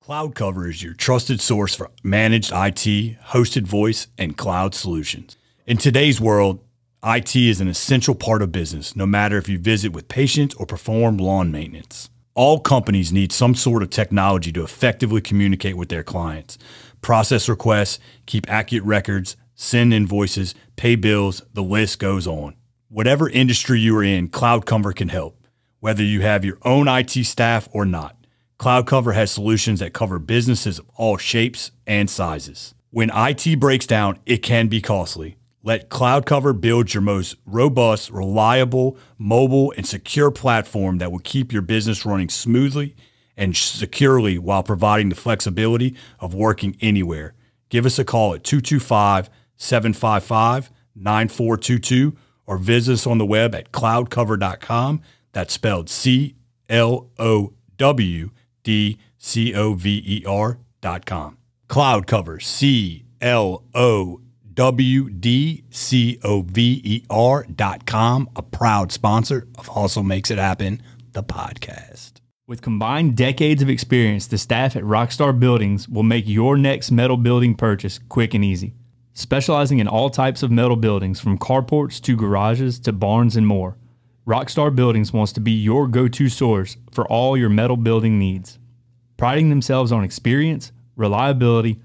Cloudcover is your trusted source for managed IT, hosted voice, and cloud solutions. In today's world, IT is an essential part of business, no matter if you visit with patients or perform lawn maintenance. All companies need some sort of technology to effectively communicate with their clients, process requests, keep accurate records, send invoices, pay bills, the list goes on. Whatever industry you are in, Cloudcover can help, whether you have your own IT staff or not. Cloudcover has solutions that cover businesses of all shapes and sizes. When IT breaks down, it can be costly. Let Cloudcover build your most robust, reliable, mobile, and secure platform that will keep your business running smoothly and securely while providing the flexibility of working anywhere. Give us a call at 225-755-9422 or visit us on the web at cloudcover.com. That's spelled CLOWDCOVER.com. Cloudcover, CLOWDCOVER.com, a proud sponsor of Also Makes It Happen, the podcast. With combined decades of experience, the staff at Rockstar Buildings will make your next metal building purchase quick and easy. Specializing in all types of metal buildings, from carports to garages to barns and more, Rockstar Buildings wants to be your go-to source for all your metal building needs. Priding themselves on experience, reliability,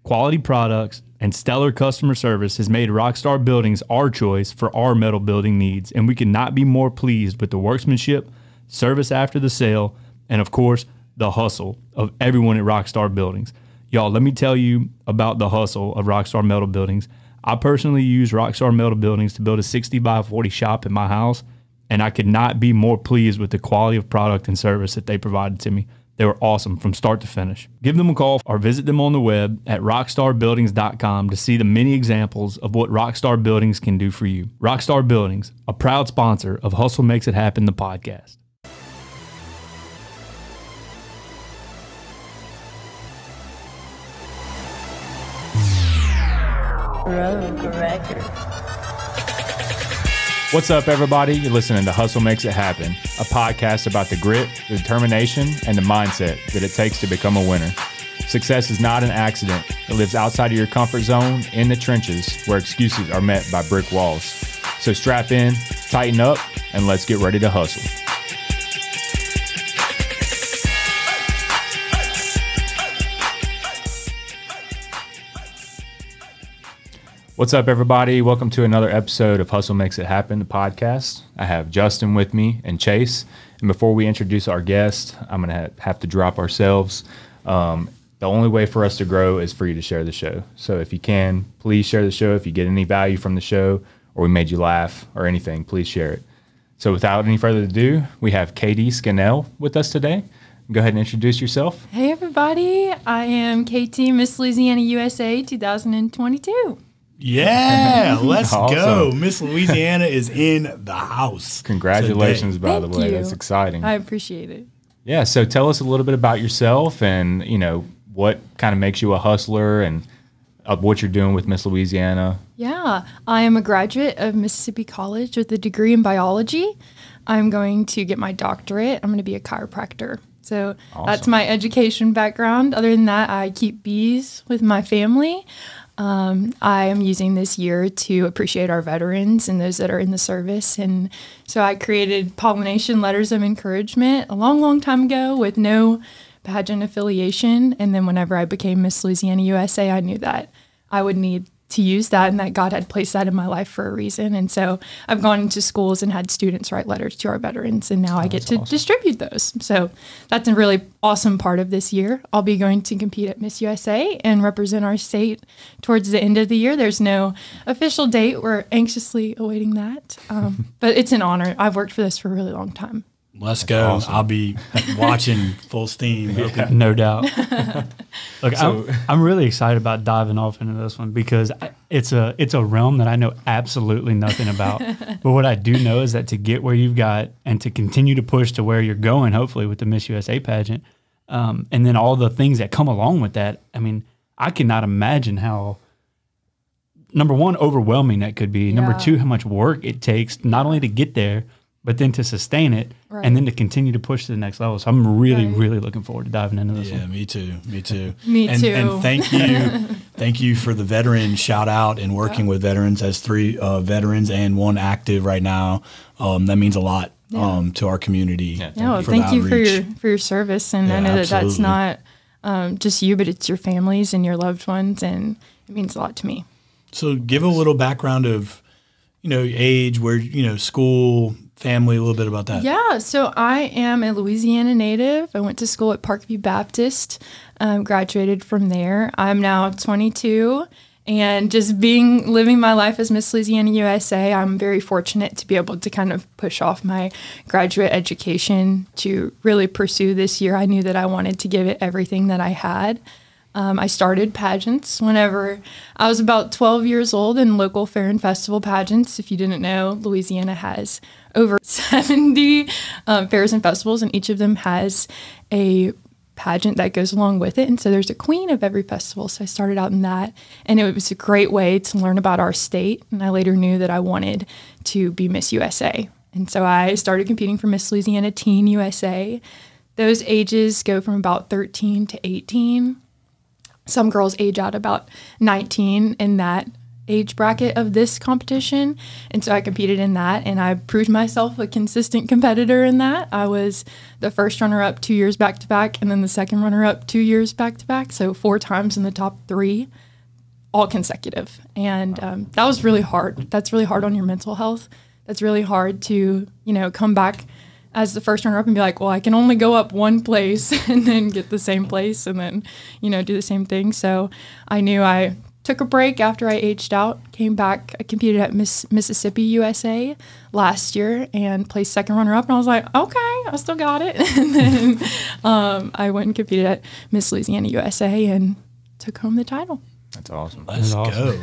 quality products, and stellar customer service has made Rockstar Buildings our choice for our metal building needs, and we could not be more pleased with the workmanship, service after the sale, and of course, the hustle of everyone at Rockstar Buildings. Y'all, let me tell you about the hustle of Rockstar Metal Buildings. I personally use Rockstar Metal Buildings to build a 60 by 40 shop in my house, and I could not be more pleased with the quality of product and service that they provided to me. They were awesome from start to finish. Give them a call or visit them on the web at rockstarbuildings.com to see the many examples of what Rockstar Buildings can do for you. Rockstar Buildings, a proud sponsor of Hustle Makes It Happen, the podcast. What's up, everybody? You're listening to Hustle Makes It Happen, a podcast about the grit, the determination, and the mindset that it takes to become a winner. Success is not an accident. It lives outside of your comfort zone, in the trenches, where excuses are met by brick walls. So strap in, tighten up, and let's get ready to hustle. What's up, everybody? Welcome to another episode of Hustle Makes It Happen, the podcast. I have Justin with me and Chase. And before we introduce our guest, I'm going to have to drop ourselves. The only way for us to grow is for you to share the show. So if you can, please share the show. If you get any value from the show or we made you laugh or anything, please share it. So without any further ado, we have Katie Scannell with us today. Go ahead and introduce yourself. Hey, everybody. I am KT, Miss Louisiana, USA, 2022. Yeah, let's go. Miss Louisiana is in the house. Congratulations, today. by Thank the way. you. That's exciting. I appreciate it. Yeah, so tell us a little bit about yourself and, what kind of makes you a hustler and what you're doing with Miss Louisiana. Yeah, I am a graduate of Mississippi College with a degree in biology. I'm going to get my doctorate. I'm going to be a chiropractor. So That's my education background. Other than that, I keep bees with my family. I am using this year to appreciate our veterans and those that are in the service. And so I created pollination letters of encouragement a long, long time ago with no pageant affiliation. And then whenever I became Miss Louisiana USA, I knew that I would need to use that and that God had placed that in my life for a reason. And so I've gone into schools and had students write letters to our veterans, and now I get to distribute those. So that's a really awesome part of this year. I'll be going to compete at Miss USA and represent our state towards the end of the year. There's no official date. We're anxiously awaiting that. But it's an honor. I've worked for this for a really long time. Let's go. Awesome. I'll be watching full steam. Yeah, no doubt. Look, I'm really excited about diving off into this one because it's a realm that I know absolutely nothing about. But what I do know is that to get where you've got and to continue to push to where you're going, hopefully with the Miss USA pageant, and then all the things that come along with that, I mean, I cannot imagine how, number one, overwhelming that could be. Yeah. Number two, how much work it takes not only to get there, but then to sustain it and then to continue to push to the next level. So I'm really, really looking forward to diving into this one. Yeah, me too. Me too. too. And thank you for the veteran shout out and working with veterans as 3 veterans and 1 active right now. That means a lot to our community. Thank you for your service. And I know that that's not just you, but it's your families and your loved ones, and it means a lot to me. So give a little background of, age, where, school, family, a little bit about that. Yeah, so I am a Louisiana native. I went to school at Parkview Baptist, graduated from there. I'm now 22, and just living my life as Miss Louisiana USA, I'm very fortunate to be able to kind of push off my graduate education to really pursue this year. I knew that I wanted to give it everything that I had. I started pageants whenever I was about 12 years old in local fair and festival pageants. If you didn't know, Louisiana has over 70 fairs and festivals, and each of them has a pageant that goes along with it. And so there's a queen of every festival. So I started out in that, and it was a great way to learn about our state. And I later knew that I wanted to be Miss USA. And so I started competing for Miss Louisiana Teen USA. Those ages go from about 13 to 18. Some girls age out about 19 in that age bracket of this competition. And so I competed in that, and I proved myself a consistent competitor in that. I was the first runner-up 2 years back-to-back, and then the second runner-up 2 years back-to-back. So 4 times in the top 3, all consecutive. And that was really hard. That's really hard on your mental health. That's really hard to, come back as the first runner-up and be like, well, I can only go up 1 place and then get the same place and then, do the same thing. So I knew I took a break after I aged out, came back. I competed at Mississippi USA last year and placed second runner-up. And I was like, okay, I still got it. And then I went and competed at Miss Louisiana USA and took home the title. That's awesome. Let's go.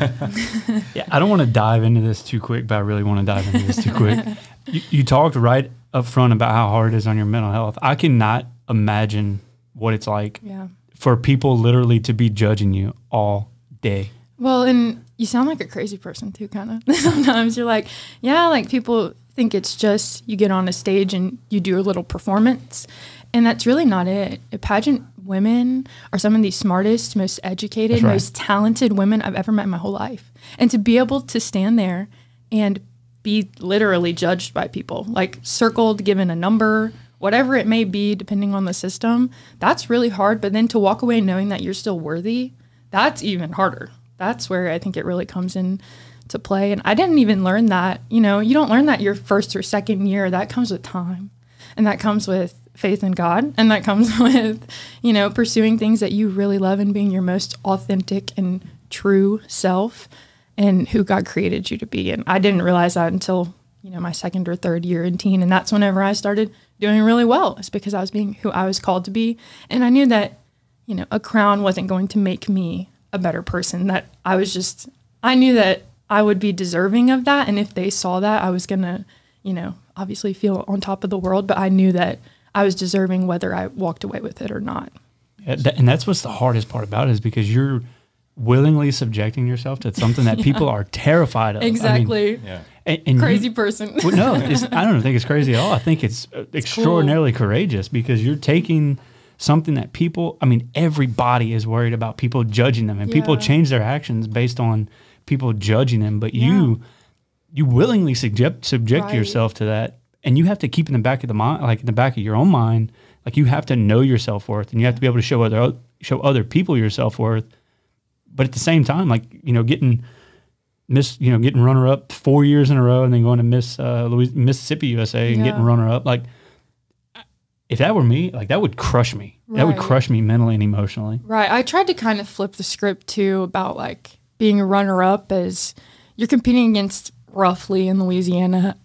Yeah, I don't want to dive into this too quick, but I really want to dive into this too quick. You talked right up front about how hard it is on your mental health. I cannot imagine what it's like for people literally to be judging you all day. Well, and you sound like a crazy person too, kind of. Sometimes you're like, people think it's just you get on a stage and you do a little performance. And that's really not it. Pageant women are some of the smartest, most educated, most talented women I've ever met in my whole life. And to be able to stand there and be literally judged by people, like circled, given a number, whatever it may be, depending on the system, that's really hard. But then to walk away knowing that you're still worthy, that's even harder. That's where I think it really comes in to play. And I didn't even learn that. You don't learn that your first or second year. That comes with time. And that comes with faith in God. And that comes with, pursuing things that you really love and being your most authentic and true self and who God created you to be. And I didn't realize that until, my second or third year in teen. And that's whenever I started doing really well. It's because I was being who I was called to be. And I knew that, a crown wasn't going to make me a better person. That I knew that I would be deserving of that. And if they saw that, I was going to, obviously feel on top of the world. But I knew that I was deserving whether I walked away with it or not. And that's what's the hardest part about it, is because you're willingly subjecting yourself to something that people are terrified of. Exactly. And crazy person. Well, no, I don't think it's crazy at all. I think it's extraordinarily courageous, because you're taking something that everybody is worried about people judging them, and people change their actions based on people judging them. But you willingly subject yourself to that, and you have to keep in the back of the mind, like in the back of your own mind, like you have to know your self-worth, and you have to be able to show other people your self-worth. But at the same time, getting runner-up 4 years in a row, and then going to Mississippi USA and getting runner-up, like, if that were me, like, that would crush me. Right. That would crush me mentally and emotionally. Right. I tried to kind of flip the script too about like being a runner-up, as you're competing against roughly in Louisiana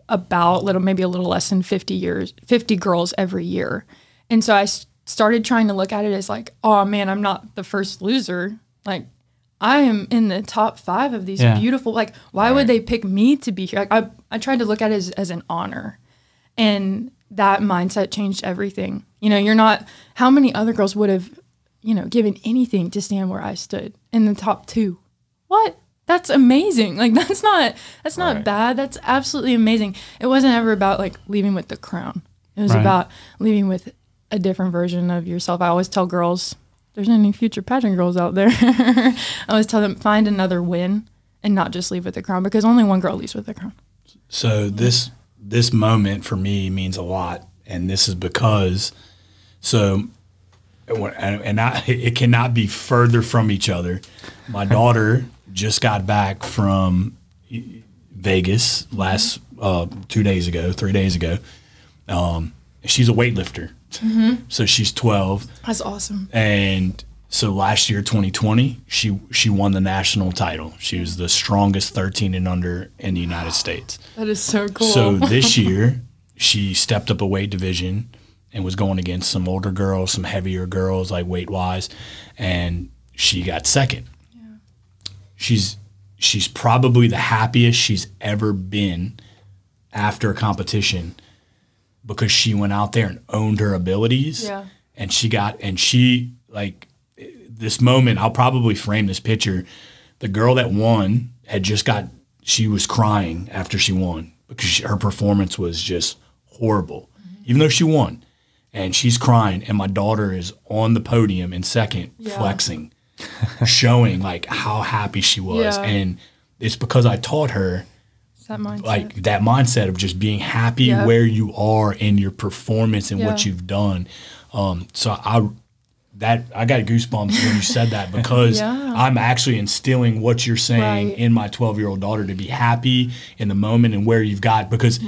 about maybe a little less than 50 girls every year. And so I started trying to look at it as like, oh man, I'm not the first loser. Like, I am in the top 5 of these beautiful, like, why would they pick me to be here? Like, I tried to look at it as an honor. And that mindset changed everything. You're not, how many other girls would have, given anything to stand where I stood in the top 2? What? that's amazing. Like that's not bad. That's absolutely amazing. It wasn't ever about like leaving with the crown. It was about leaving with a different version of yourself. I always tell girls, if there's any future pageant girls out there, I always tell them, find another win and not just leave with the crown, because only one girl leaves with the crown. So this moment for me means a lot, and this is because it cannot be further from each other. My daughter just got back from Vegas last 3 days ago. She's a weightlifter, so she's 12. That's awesome. And so last year, 2020, she won the national title. She was the strongest 13 and under in the United States. That is so cool. So this year, she stepped up a weight division and was going against some older girls, some heavier girls, like weight-wise, and she got second. Yeah. She's probably the happiest she's ever been after a competition, because she went out there and owned her abilities. Yeah. And she like this moment, I'll probably frame this picture. The girl that won she was crying after she won, because her performance was just horrible, even though she won. And she's crying, and my daughter is on the podium in second, flexing, showing like how happy she was. Yeah. And it's because I taught her that mindset of just being happy where you are in your performance and what you've done. So I got goosebumps when you said that, because I'm actually instilling what you're saying in my 12-year-old daughter, to be happy in the moment and where you've got, because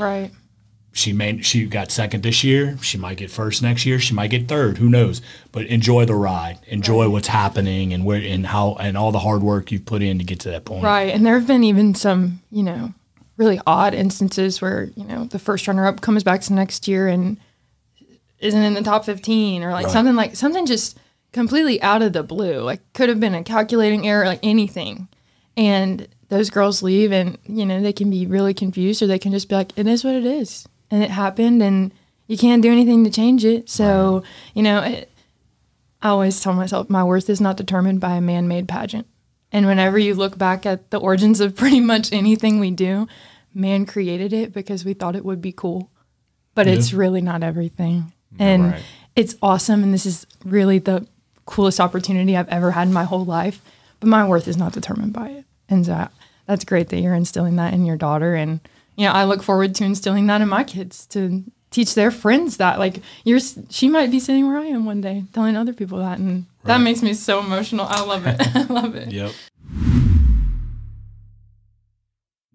she got second this year. She might get first next year. She might get third. Who knows? But enjoy the ride. Enjoy what's happening and all the hard work you've put in to get to that point. Right. And there have been even some, really odd instances where, the first runner-up comes back the next year and isn't in the top 15, or something just completely out of the blue. Like, could have been a calculating error, like anything. And those girls leave, and, they can be really confused, or they can just be like, it is what it is. And it happened, and you can't do anything to change it. So, I always tell myself my worth is not determined by a man-made pageant. And whenever you look back at the origins of pretty much anything we do, man created it because we thought it would be cool. But it's really not everything. And it's awesome, and this is really the coolest opportunity I've ever had in my whole life. But my worth is not determined by it. And so that's great that you're instilling that in your daughter. And I look forward to instilling that in my kids, to teach their friends that. Like, she might be sitting where I am one day, telling other people that, and that makes me so emotional. I love it. I love it. Yep.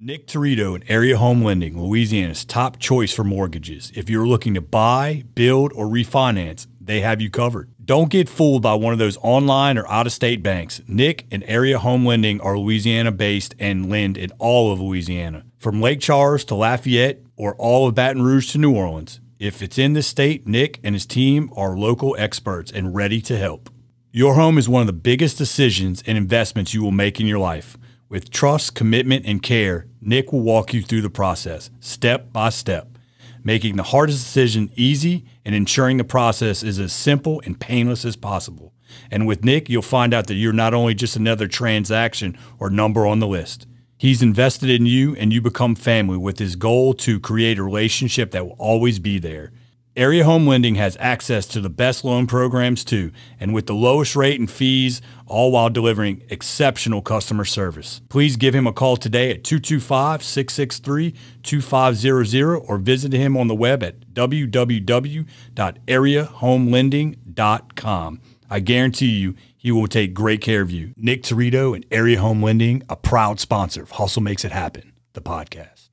Nick Torito at Area Home Lending, Louisiana's top choice for mortgages. If you're looking to buy, build, or refinance, they have you covered. Don't get fooled by one of those online or out-of-state banks. Nick and Area Home Lending are Louisiana-based and lend in all of Louisiana, from Lake Charles to Lafayette, or all of Baton Rouge to New Orleans. If it's in this state, Nick and his team are local experts and ready to help. Your home is one of the biggest decisions and investments you will make in your life. With trust, commitment, and care, Nick will walk you through the process, step by step, making the hardest decision easy and ensuring the process is as simple and painless as possible. And with Nick, you'll find out that you're not only just another transaction or number on the list. He's invested in you, and you become family with his goal to create a relationship that will always be there. Area Home Lending has access to the best loan programs too, and with the lowest rate and fees, all while delivering exceptional customer service. Please give him a call today at 225-663-2500 or visit him on the web at www.areahomelending.com. I guarantee you, he will take great care of you. Nick Torito and Area Home Lending, a proud sponsor of Hustle Makes It Happen, the podcast.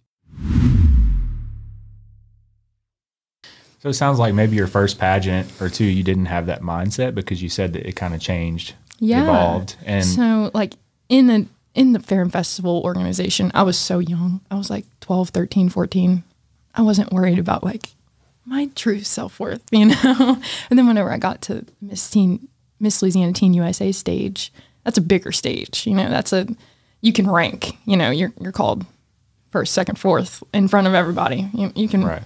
So it sounds like maybe your first pageant or two, you didn't have that mindset, because you said that it kind of changed, evolved. And so like in the Fair and Festival organization, I was so young. I was like 12, 13, 14. I wasn't worried about like my true self-worth, And then whenever I got to Miss Louisiana Teen USA stage, that's a bigger stage. You can rank, you're called first, second, fourth in front of everybody. You can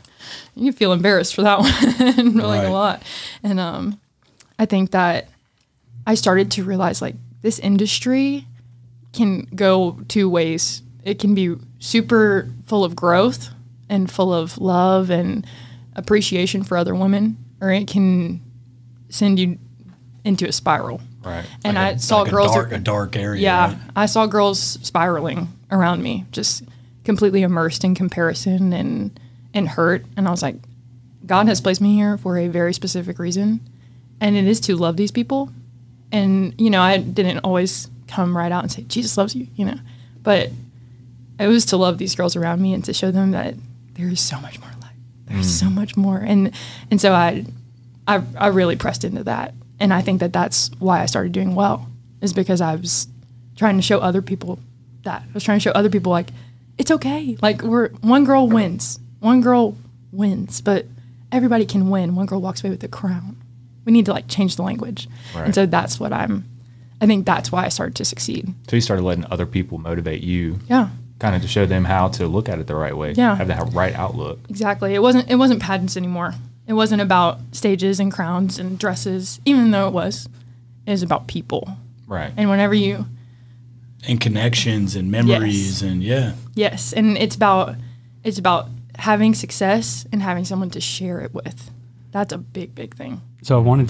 you feel embarrassed for that one really a lot. And I think that I started to realize like this industry can go two ways. It can be super full of growth and full of love and appreciation for other women, or it can send you into a spiral. Right. And like I saw like girls a dark area. Yeah, right? I saw girls spiraling around me, just completely immersed in comparison and hurt. And I was like, God has placed me here for a very specific reason, and it is to love these people. And, you know, I didn't always come right out and say, Jesus loves you, you know. But it was to love these girls around me and to show them that there is so much more life. There's so much more. And so I really pressed into that. And I think that that's why I started doing well, is because I was trying to show other people that. I was trying to show other people, like, it's okay. Like, one girl wins. One girl wins. But everybody can win. One girl walks away with the crown. We need to, like, change the language. Right. And so that's what I think that's why I started to succeed. So you started letting other people motivate you. Yeah. Kind of to show them how to look at it the right way. Yeah. Have that right outlook. Exactly. It wasn't pageants anymore. It wasn't about stages and crowns and dresses, even though it was. It was about people. Right. And whenever you... And connections and memories and Yes. And it's about having success and having someone to share it with. That's a big, big thing. So I wanted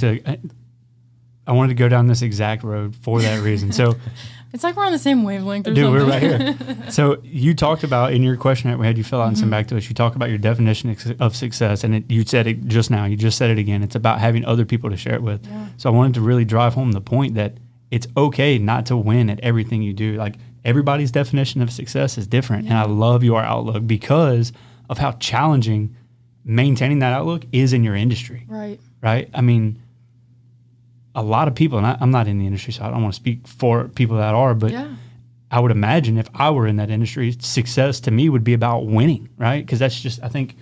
to go down this exact road for that reason. So it's like we're on the same wavelength or dude, something. we're right here. So you talked about, in your question that we had you fill out and send back to us, you talk about your definition of success, and you said it just now. You just said it again. It's about having other people to share it with. Yeah. So I wanted to really drive home the point that it's okay not to win at everything you do. Like, everybody's definition of success is different, and I love your outlook because of how challenging maintaining that outlook is in your industry. Right. Right? I mean, a lot of people, and I'm not in the industry, so I don't want to speak for people that are, but I would imagine if I were in that industry, success to me would be about winning, right? Because that's just, I think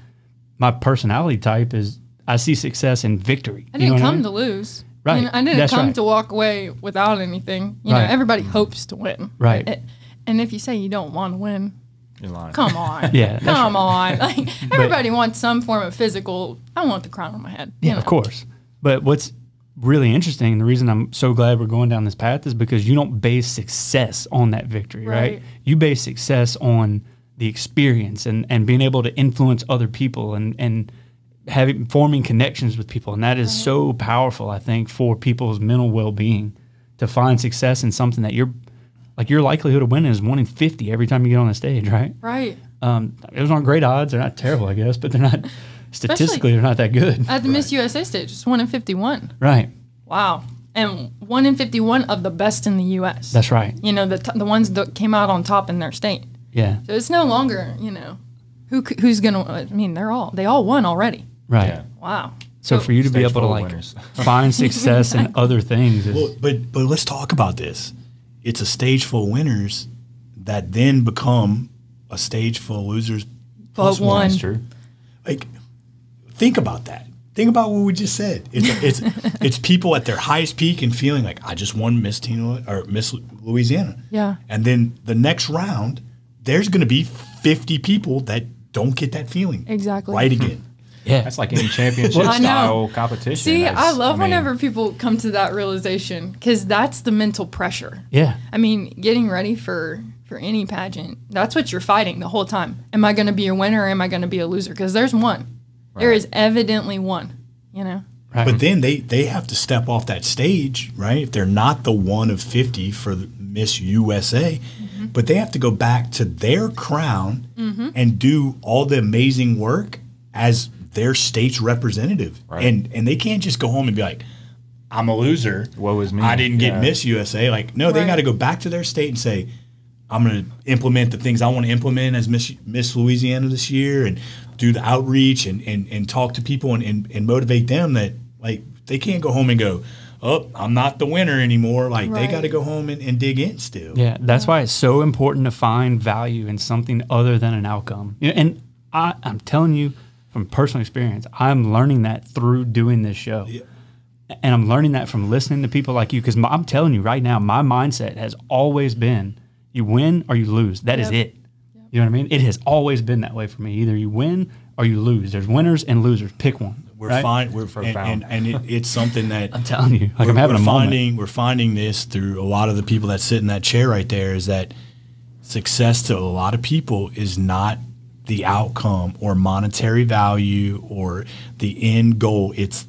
my personality type is, I see success in victory. I didn't come to lose. Right. You know, I didn't come to walk away without anything. You know, everybody hopes to win. Right. And if you say you don't want to win, you're lying. Come on. Come on. Like, everybody wants some form of physical, I want the crown on my head. Yeah, of course. But what's really interesting, and the reason I'm so glad we're going down this path, is because you don't base success on that victory, right? You base success on the experience and being able to influence other people and forming connections with people. And that is so powerful, I think, for people's mental well-being, to find success in something that your likelihood of winning is 1 in 50 every time you get on the stage, right? Right. Those aren't great odds. They're not terrible, I guess, but they're not, statistically, they're not that good. At the Miss USA stage, it's 1 in 51. Right. Wow. And 1 in 51 of the best in the U.S. That's right. You know, the ones that came out on top in their state. Yeah. So it's no longer, you know, who's going to, I mean, they all won already. Right. Yeah. Wow. So for you to be able to find success in other things is... but let's talk about this. It's a stage full of winners that then become a stage full of losers. But one. That's true. Like, think about that. Think about what we just said. It's people at their highest peak and feeling like, I just won Miss Louisiana. Yeah. And then the next round, there's going to be 50 people that don't get that feeling. Exactly. Right again. Yeah. That's like any championship style competition. See, I love whenever people come to that realization, because that's the mental pressure. Yeah. I mean, getting ready for any pageant, that's what you're fighting the whole time. Am I going to be a winner or am I going to be a loser? Because there's one. Right. There is evidently one, you know? Right. But then they have to step off that stage, right? If they're not the 1 of 50 for the Miss USA, but they have to go back to their crown and do all the amazing work as their state's representative. Right. And they can't just go home and be like, I'm a loser. Woe is me. I didn't get Miss USA. Like, no, they got to go back to their state and say, I'm going to implement the things I want to implement as Miss Louisiana this year, and do the outreach and talk to people and motivate them that, like, they can't go home and go, oh, I'm not the winner anymore. Like, they got to go home and dig in still. Yeah, that's why it's so important to find value in something other than an outcome. You know, and I'm telling you from personal experience, I'm learning that through doing this show. Yeah. And I'm learning that from listening to people like you, because I'm telling you right now, my mindset has always been, you win or you lose. That is it. You know what I mean? It has always been that way for me. Either you win or you lose. There's winners and losers. Pick one. we're right? fine. Profound. It's something that I'm telling you, like I'm having a moment. We're finding this through a lot of the people that sit in that chair right there, is that success to a lot of people is not the outcome or monetary value or the end goal. It's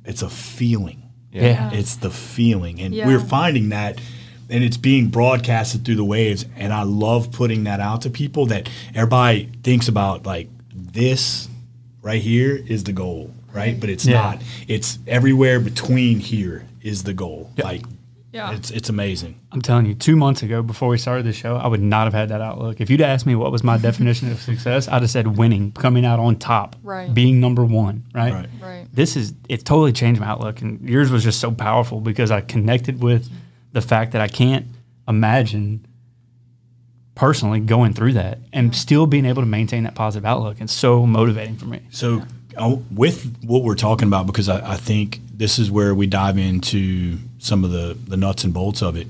a feeling. Yeah. It's the feeling. And Yeah. we're finding that, and it's being broadcasted through the waves. And I love putting that out to people, that everybody thinks about, like, this right here is the goal, right? But it's not. It's everywhere between here is the goal. Like, it's amazing. I'm telling you, 2 months ago, before we started the show, I would not have had that outlook. If you'd asked me what was my definition of success, I'd have said winning, coming out on top, Right. being number one, right? Right. It totally changed my outlook. And yours was just so powerful because I connected with the fact that I can't imagine personally going through that and still being able to maintain that positive outlook. It's so motivating for me. So with what we're talking about, because I think this is where we dive into some of the nuts and bolts of it.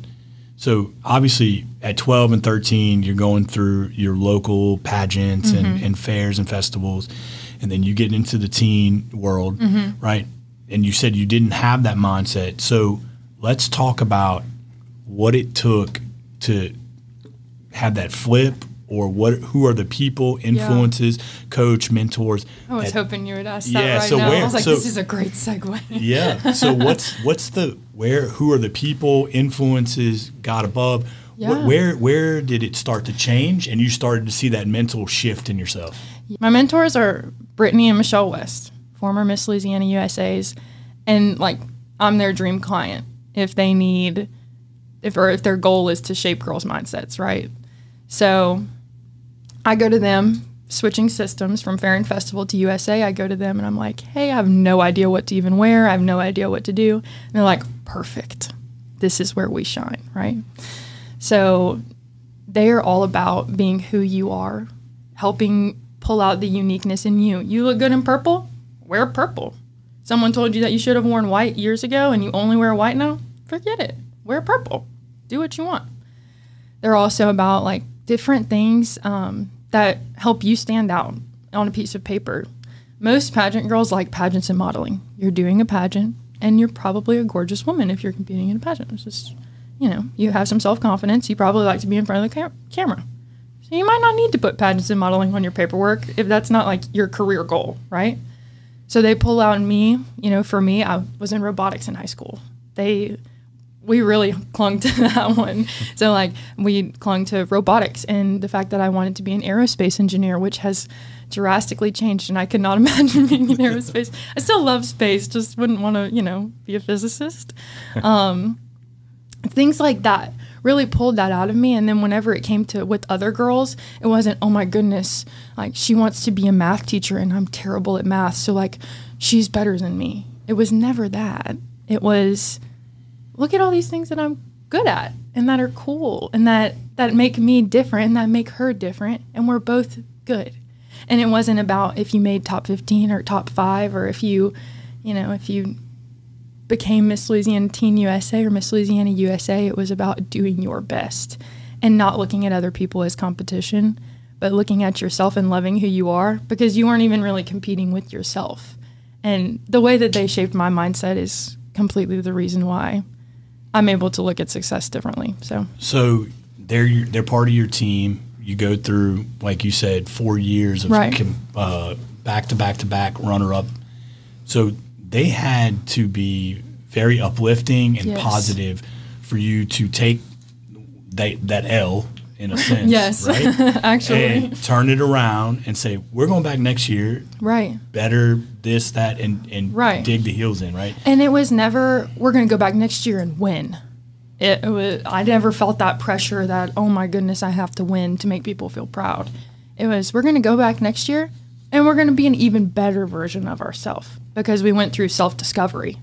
So obviously at 12 and 13, you're going through your local pageants and fairs and festivals, and then you get into the teen world, right? And you said you didn't have that mindset. So let's talk about what it took to have that flip, or who are the people, influences, coach, mentors. I was hoping you would ask that Yeah, right so now. where- I was like, so- this is a great segue. Yeah. So who are the people, influences, got above? Yeah. Where did it start to change, and you started to see that mental shift in yourself? My mentors are Brittany and Michelle West, former Miss Louisiana USAs, and like I'm their dream client if they need, if their goal is to shape girls' mindsets, right? So I go to them, switching systems from fair and festival to USA. I go to them and I'm like, hey, I have no idea what to even wear. I have no idea what to do. And they're like, perfect. This is where we shine, right? So they are all about being who you are, helping pull out the uniqueness in you. You look good in purple? Wear purple. Someone told you that you should have worn white years ago and you only wear white now? Forget it. Wear purple. Do what you want. They're also about like different things that help you stand out on a piece of paper. Most pageant girls like pageants and modeling. You're doing a pageant and you're probably a gorgeous woman if you're competing in a pageant. It's just, you have some self-confidence. You probably like to be in front of the camera. So you might not need to put pageants and modeling on your paperwork if that's not like your career goal, right? So they pull out in me. For me, I was in robotics in high school. We really clung to that one. So like we clung to robotics and the fact that I wanted to be an aerospace engineer, which has drastically changed, and I could not imagine being in aerospace. I still love space, just wouldn't want to, be a physicist. Things like that really pulled that out of me. And then whenever it came to with other girls, it wasn't, oh my goodness, like she wants to be a math teacher and I'm terrible at math, so like she's better than me. It was never that. It was, look at all these things that I'm good at and that are cool and that make me different and that make her different, and we're both good. And it wasn't about if you made top 15 or top 5 or if you became Miss Louisiana Teen USA or Miss Louisiana USA. It was about doing your best and not looking at other people as competition, but looking at yourself and loving who you are, because you weren't even really competing with yourself. And the way that they shaped my mindset is completely the reason why I'm able to look at success differently. So they're part of your team. You go through, like you said, 4 years of back-to-back runner-up. So they had to be very uplifting and positive for you to take that L, in a sense. Yes, right? actually. And turn it around and say, we're going back next year. Right. Better this, that, and dig the heels in, right? And it was never, we're going to go back next year and win. It was, I never felt that pressure that, oh my goodness, I have to win to make people feel proud. It was, we're going to go back next year and we're going to be an even better version of ourselves, because we went through self-discovery.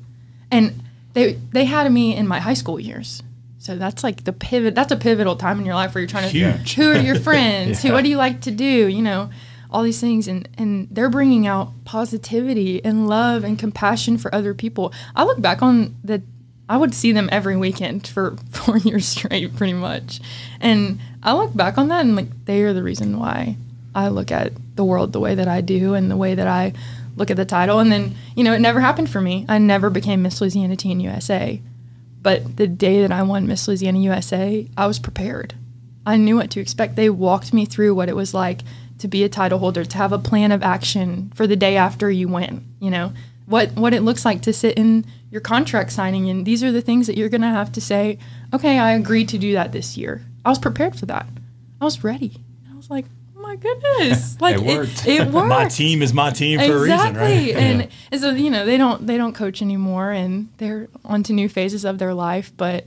And they had me in my high school years. So that's like the pivot. That's a pivotal time in your life where you're trying to, who are your friends? What do you like to do? All these things. And they're bringing out positivity and love and compassion for other people. I look back on I would see them every weekend for 4 years straight, pretty much. And I look back on that and like, they are the reason why I look at the world the way that I do and the way that I look at the title. And then, it never happened for me. I never became Miss Louisiana Teen USA. But the day that I won Miss Louisiana USA, I was prepared. I knew what to expect. They walked me through what it was like to be a title holder, to have a plan of action for the day after you win, what it looks like to sit in your contract signing. And these are the things that you're going to have to say, okay, I agreed to do that this year. I was prepared for that. I was ready. I was like, oh my goodness. Like it worked. It worked. My team is my team for a reason, right? Exactly. And so, they don't coach anymore, and they're on to new phases of their life, but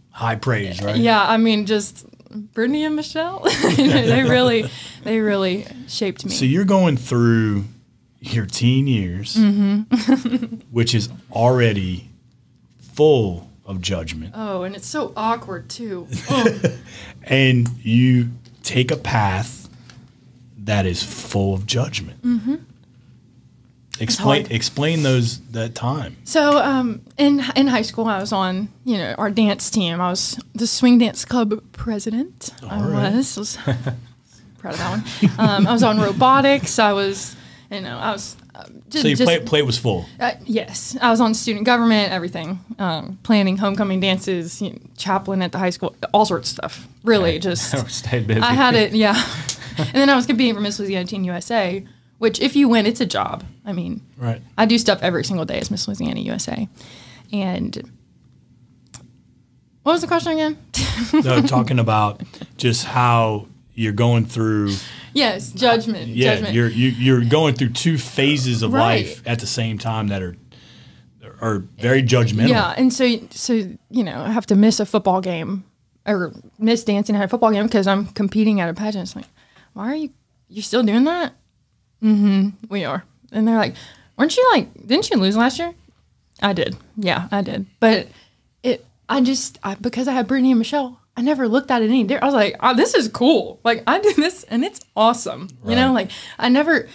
High praise, right? yeah, I mean, just Brittany and Michelle, they really shaped me. So you're going through your teen years, which is already full of judgment. Oh, and it's so awkward too. Oh. And you take a path that is full of judgment. Explain that time. So in high school, I was on our dance team. I was the swing dance club president. I was proud of that one. I was on robotics. I was just. So your plate was full. Yes, I was on student government, everything, planning homecoming dances, chaplain at the high school, all sorts of stuff. Really, just stayed busy. I had it, yeah. And then I was competing for Miss Louisiana Teen USA, which if you win, it's a job. I mean, right. I do stuff every single day as Miss Louisiana USA. And what was the question again? No, talking about just how you're going through. Yes, judgment. Yeah, judgment. you're going through two phases of Right. life at the same time that are very judgmental. Yeah, and so I have to miss a football game or miss dancing at a football game because I'm competing at a pageant. It's like, why are you still doing that? We are. And they're like, didn't you lose last year? I did. Yeah, I did. But because I had Brittany and Michelle, I never looked at it any different. I was like, oh, this is cool. Like, I do this and it's awesome. Right. I never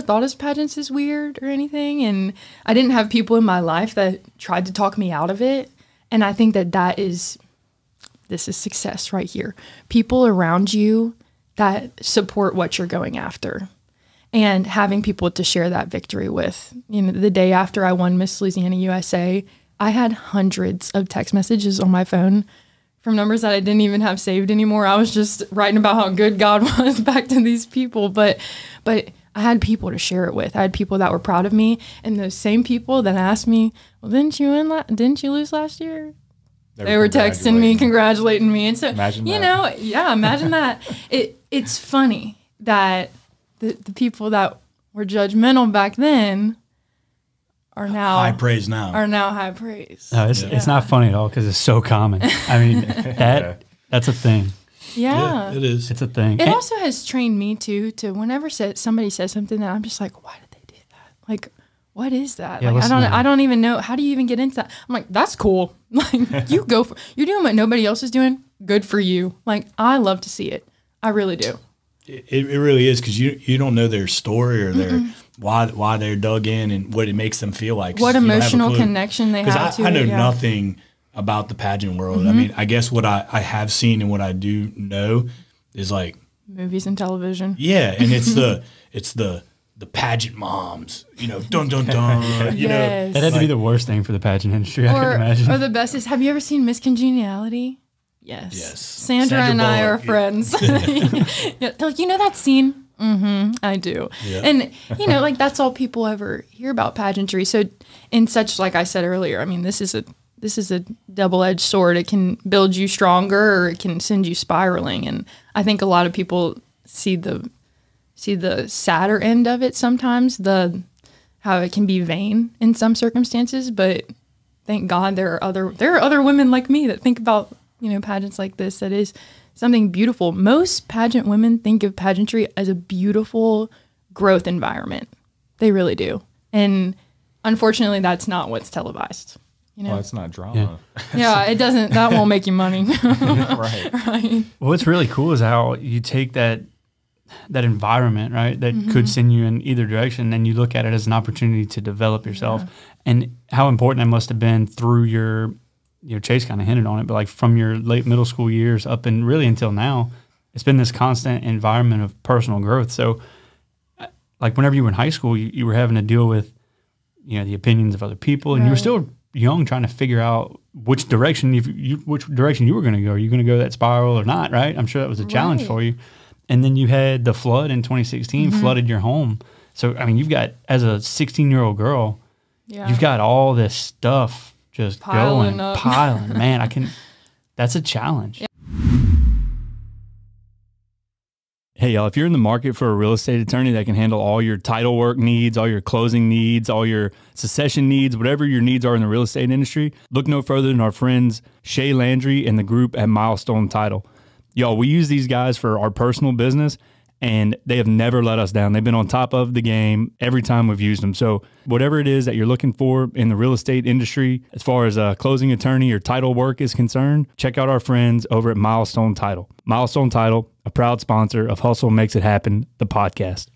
thought of pageants as weird or anything. And I didn't have people in my life that tried to talk me out of it. And I think this is success right here. People around you that support what you're going after. And having people to share that victory with. The day after I won Miss Louisiana USA, I had hundreds of text messages on my phone from numbers that I didn't even have saved anymore. I was just writing about how good God was back to these people. But I had people to share it with. I had people that were proud of me. And those same people that asked me, well, didn't you lose last year? They were texting me, congratulating me. And so, imagine that. Imagine that. It's funny that the people that were judgmental back then are now high praise now. Are now high praise. No, it's not funny at all because it's so common. I mean, that's a thing. Yeah, it is. It's a thing. It also has trained me to whenever somebody says something that I'm just like, why did they do that? Like, what is that? Yeah, like, I don't even know. How do you even get into that? I'm like, that's cool. Like, you're doing what nobody else is doing. Good for you. Like, I love to see it. I really do. It really is, because you don't know their story or their why they're dug in and what it makes them feel like. What emotional connection they have to it. I know nothing about the pageant world. I mean, I guess what I have seen and what I do know is like movies and television. Yeah, and it's the pageant moms, dun dun dun. You know, that had to be the worst thing for the pageant industry. I can imagine. Or the best is, have you ever seen Miss Congeniality? Yes. Sandra and I are friends. Yeah, they're like, that scene? I do. Yeah. And, that's all people ever hear about pageantry. So in such, like I said earlier, I mean, this is a double-edged sword. It can build you stronger or it can send you spiraling. And I think a lot of people see the sadder end of it sometimes, how it can be vain in some circumstances. But thank God there are other women like me that think about pageants like this. That is something beautiful. Most pageant women think of pageantry as a beautiful growth environment. They really do. And unfortunately, that's not what's televised. Well, it's not drama. Yeah, it doesn't. That won't make you money. Right. Right. Well, what's really cool is how you take that environment, right, that could send you in either direction, and you look at it as an opportunity to develop yourself, and how important that must have been through your Chase kind of hinted on it, but like from your late middle school years up and really until now, it's been this constant environment of personal growth. So like whenever you were in high school, you were having to deal with, the opinions of other people, and you were still young, trying to figure out which direction you were going to go. Are you going to go that spiral or not? Right? I'm sure that was a challenge for you. And then you had the flood in 2016 flooded your home. So I mean, you've got, as a 16-year-old girl, you've got all this stuff just piling. Man, that's a challenge. Yeah. Hey, y'all, if you're in the market for a real estate attorney that can handle all your title work needs, all your closing needs, all your succession needs, whatever your needs are in the real estate industry, look no further than our friends Shay Landry and the group at Milestone Title. Y'all, we use these guys for our personal business, and they have never let us down. They've been on top of the game every time we've used them. So whatever it is that you're looking for in the real estate industry, as far as a closing attorney or title work is concerned, check out our friends over at Milestone Title. Milestone Title, a proud sponsor of Hustle Makes It Happen, the podcast.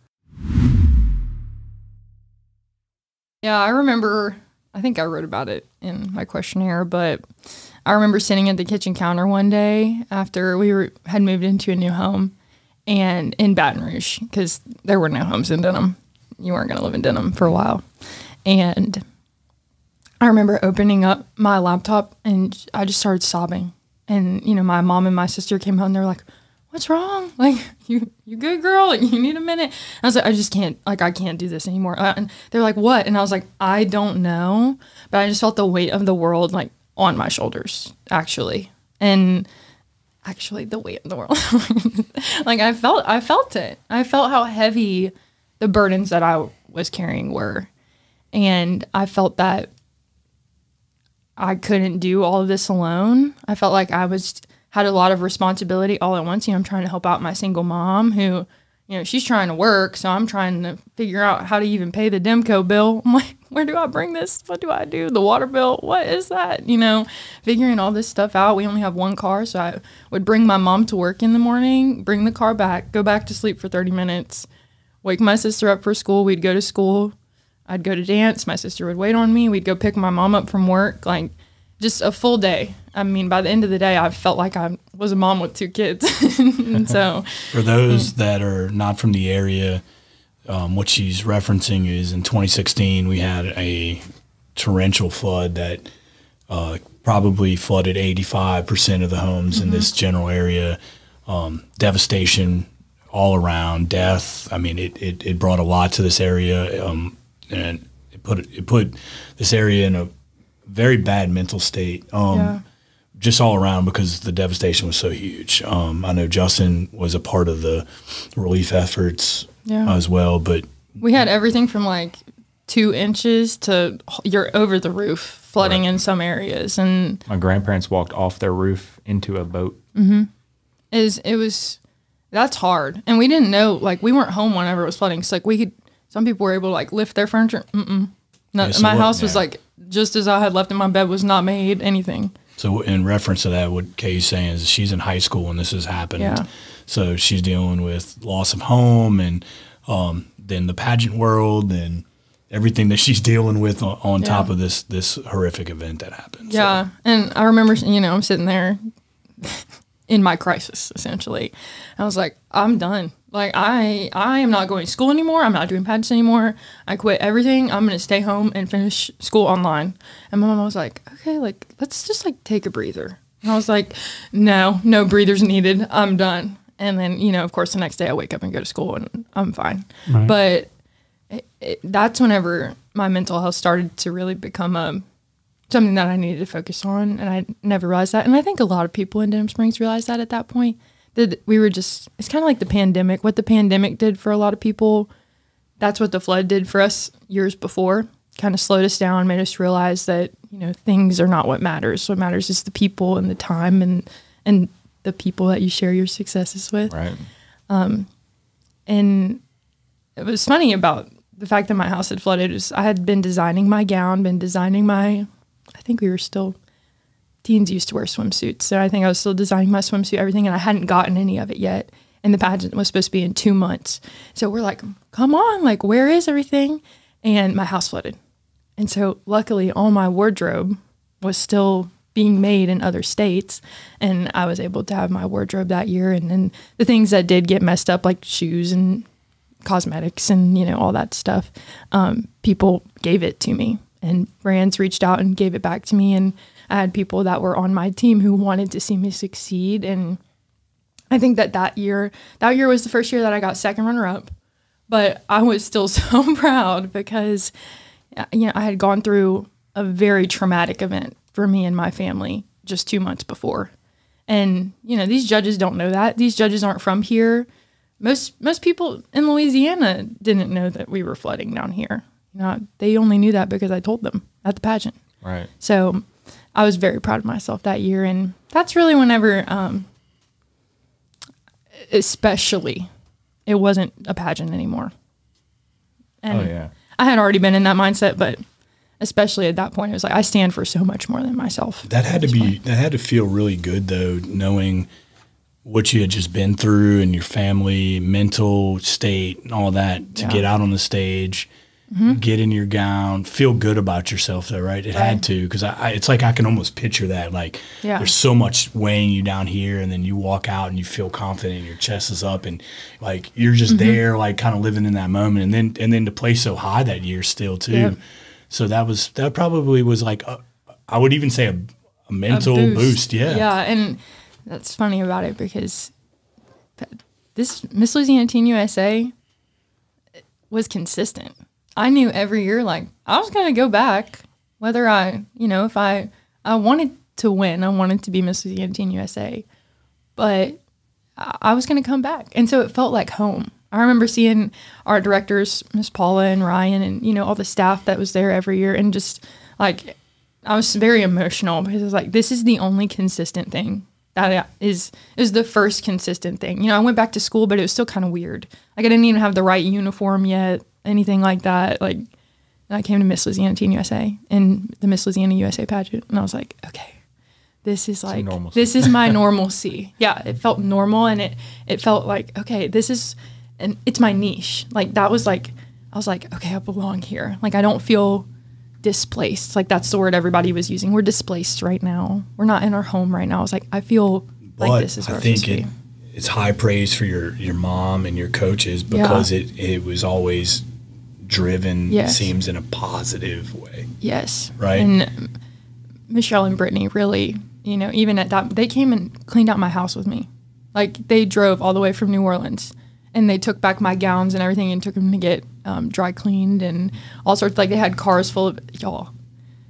Yeah, I remember, I think I wrote about it in my questionnaire, but I remember sitting at the kitchen counter one day after we had moved into a new home, and in Baton Rouge, because there were no homes in Denham. You weren't going to live in Denham for a while. And I remember opening up my laptop, and I just started sobbing. And, my mom and my sister came home, and they were like, "What's wrong? Like, you good, girl? Like, you need a minute?" And I was like, "I just can't, I can't do this anymore." And they're like, "What?" And I was like, "I don't know." But I just felt the weight of the world, on my shoulders, actually. And actually the weight of the world. I felt it. I felt how heavy the burdens that I was carrying were. And I felt that I couldn't do all of this alone. I felt like I had a lot of responsibility all at once. I'm trying to help out my single mom who, she's trying to work. So I'm trying to figure out how to even pay the Demco bill. I'm like, where do I bring this? What do I do? The water bill? What is that? Figuring all this stuff out. We only have one car. So I would bring my mom to work in the morning, bring the car back, go back to sleep for 30 minutes, wake my sister up for school. We'd go to school. I'd go to dance. My sister would wait on me. We'd go pick my mom up from work. Just a full day. I mean, by the end of the day, I felt like I was a mom with 2 kids. And so, for those that are not from the area, what she's referencing is in 2016, we had a torrential flood that probably flooded 85% of the homes in this general area. Devastation all around, death. I mean, it brought a lot to this area, and it put this area in a very bad mental state, just all around, because the devastation was so huge. I know Justin was a part of the relief efforts as well, but we had everything from 2 inches to you're over the roof flooding in some areas. And my grandparents walked off their roof into a boat. That's hard. And we didn't know, we weren't home whenever it was flooding. So some people were able to lift their furniture. No, my house was just as I had left it, my bed was not made anything. So in reference to that, what Kay's saying is she's in high school when this has happened. Yeah. So she's dealing with loss of home, and then the pageant world and everything that she's dealing with on top of this horrific event that happened. Yeah. So. And I remember, I'm sitting there in my crisis, essentially. I was like, I'm done. I am not going to school anymore. I'm not doing pageants anymore. I quit everything. I'm going to stay home and finish school online. And my mom was like, okay, let's just take a breather. And I was like, no breathers needed. I'm done. And then, of course, the next day I wake up and go to school and I'm fine. Right. But that's whenever my mental health started to really become something that I needed to focus on. And I never realized that. And I think a lot of people in Denham Springs realized that at that point. It's kind of like the pandemic. What the pandemic did for a lot of people, that's what the flood did for us years before. Kind of slowed us down, made us realize that, things are not what matters. What matters is the people and the time and the people that you share your successes with. Right. And it was funny about the fact that my house had flooded. I had been designing my gown, I think we were still... Teens used to wear swimsuits, so I think I was still designing my swimsuit, everything, and I hadn't gotten any of it yet. And the pageant was supposed to be in 2 months. So we're like, come on, where is everything? And my house flooded. And so luckily all my wardrobe was still being made in other states, and I was able to have my wardrobe that year. And then the things that did get messed up, like shoes and cosmetics and, all that stuff. People gave it to me, and brands reached out and gave it back to me. And I had people that were on my team who wanted to see me succeed. And I think that year was the first year that I got second runner up, but I was still so proud because, I had gone through a very traumatic event for me and my family just 2 months before. And, these judges don't know that. These judges aren't from here. Most people in Louisiana didn't know that we were flooding down here. They only knew that because I told them at the pageant. Right. So I was very proud of myself that year. And that's really whenever, especially, it wasn't a pageant anymore. And I had already been in that mindset, but especially at that point, it was like, I stand for so much more than myself. That had to feel really good though, knowing what you had just been through and your family, mental state and all that to get out on the stage, get in your gown, feel good about yourself though, right? It had to, because it's like I can almost picture that. Like there's so much weighing you down here, and then you walk out and you feel confident, your chest is up, and like you're just there, like kind of living in that moment. And then to play so high that year still too. Yep. So that probably was like I would even say a mental boost. Yeah, and that's funny about it because this Miss Louisiana Teen USA was consistent. I knew every year, like, I was going to go back, whether if I wanted to win, I wanted to be Miss Louisiana Teen USA, but I was going to come back. And so it felt like home. I remember seeing our directors, Miss Paula and Ryan, and, all the staff that was there every year. And just like, I was very emotional because I was like, this is the only consistent thing that is the first consistent thing. I went back to school, but it was still kind of weird. Like, I didn't even have the right uniform yet, anything like that. Like, and I came to Miss Louisiana Teen USA and the Miss Louisiana USA pageant. And I was like, okay, this is my normalcy. Yeah, it felt normal, and it felt like, okay, and it's my niche. Like, that was like, I was like, okay, I belong here. Like, I don't feel displaced. Like, that's the word everybody was using. We're displaced right now. We're not in our home right now. I was like, I feel like this is where I think it's high praise for your mom and your coaches because it was always driven, it seems, in a positive way. Yes. Right. And Michelle and Brittany really, even at that, they came and cleaned out my house with me. Like, they drove all the way from New Orleans. And they took back my gowns and everything and took them to get dry cleaned and all sorts. Like, they had cars full of,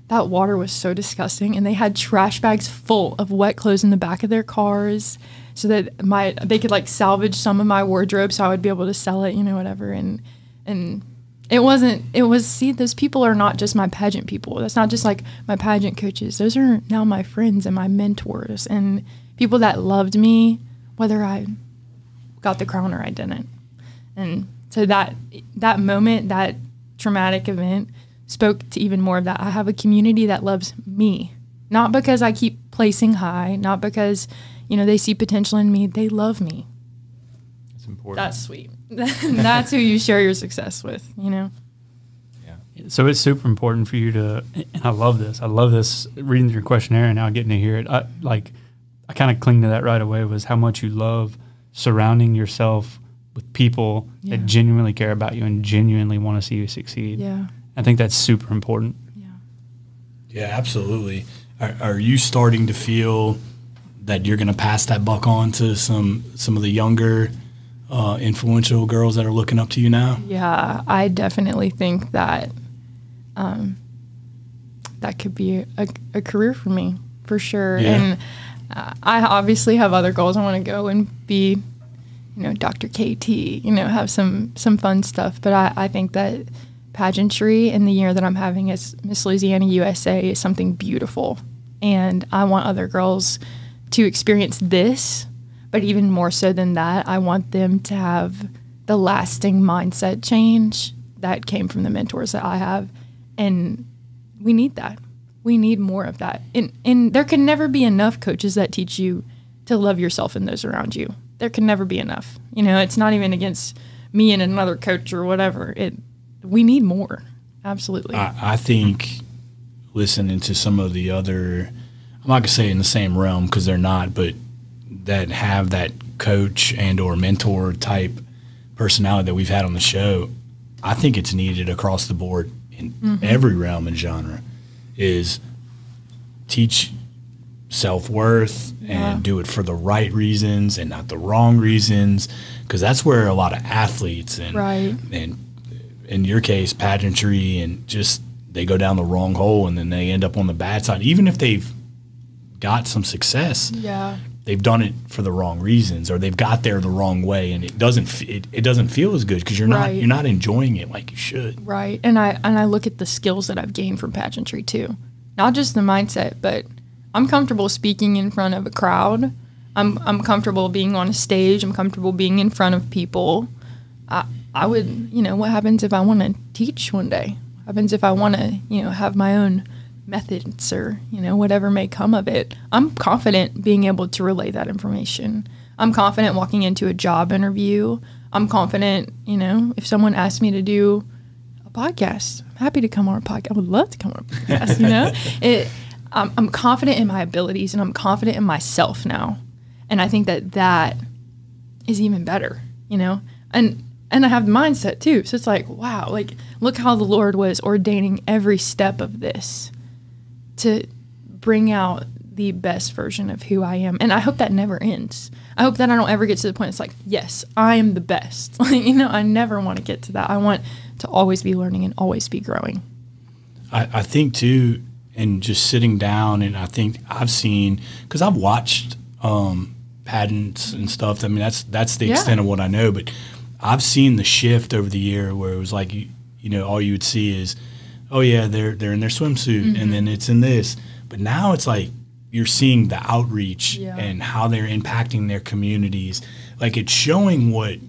that water was so disgusting. And they had trash bags full of wet clothes in the back of their cars so that they could like salvage some of my wardrobe so I would be able to sell it, whatever. And those people are not just my pageant people. That's not just like my pageant coaches. Those are now my friends and my mentors and people that loved me, whether I got the crown or I didn't. And so that moment, that traumatic event spoke to even more of that. I have a community that loves me, not because I keep placing high, not because, they see potential in me. They love me. It's important. That's sweet. That's who you share your success with, Yeah. So it's super important for you to, and I love this reading your questionnaire and now getting to hear it. I kind of cling to that right away, was how much you love surrounding yourself with people that genuinely care about you and genuinely want to see you succeed. Yeah. I think that's super important. Yeah. Yeah, absolutely. Are you starting to feel that you're going to pass that buck on to some of the younger, influential girls that are looking up to you now? Yeah, I definitely think that that could be a career for me, for sure. Yeah. And I obviously have other goals. I want to go and be, Dr. KT, have some fun stuff. But I think that pageantry in the year that I'm having as Miss Louisiana USA is something beautiful. And I want other girls to experience this, but even more so than that, I want them to have the lasting mindset change that came from the mentors that I have. And we need that. We need more of that. And there can never be enough coaches that teach you to love yourself and those around you. There can never be enough. It's not even against me and another coach or whatever. We need more. Absolutely. I think listening to some of the other, I'm not going to say in the same realm because they're not, but that have that coach and or mentor type personality that we've had on the show, I think it's needed across the board in every realm and genre, is teach self-worth and do it for the right reasons and not the wrong reasons, because that's where a lot of athletes and in your case pageantry and just they go down the wrong hole and then they end up on the bad side. Even if they've got some success, they've done it for the wrong reasons, or they've got there the wrong way, and it doesn't feel as good because you're not enjoying it like you should. Right. And I look at the skills that I've gained from pageantry too, not just the mindset, but I'm comfortable speaking in front of a crowd. I'm comfortable being on a stage. I'm comfortable being in front of people. I would, what happens if I want to teach one day? What happens if I want to, have my own methods or, whatever may come of it? I'm confident being able to relay that information. I'm confident walking into a job interview. I'm confident, if someone asks me to do a podcast, I'm happy to come on a podcast. I would love to come on a podcast, I'm confident in my abilities and I'm confident in myself now. And I think that is even better, and I have the mindset too. So it's like, wow, like look how the Lord was ordaining every step of this to bring out the best version of who I am. And I hope that never ends. I hope that I don't ever get to the point it's like, yes, I am the best. I never want to get to that. I want to always be learning and always be growing. I think too, and just sitting down, and I think I've seen, because I've watched pageants and stuff. I mean, that's the extent of what I know, but I've seen the shift over the year where it was like, all you would see is, oh yeah, they're in their swimsuit, and then it's in this. But now it's like you're seeing the outreach and how they're impacting their communities. Like it's showing what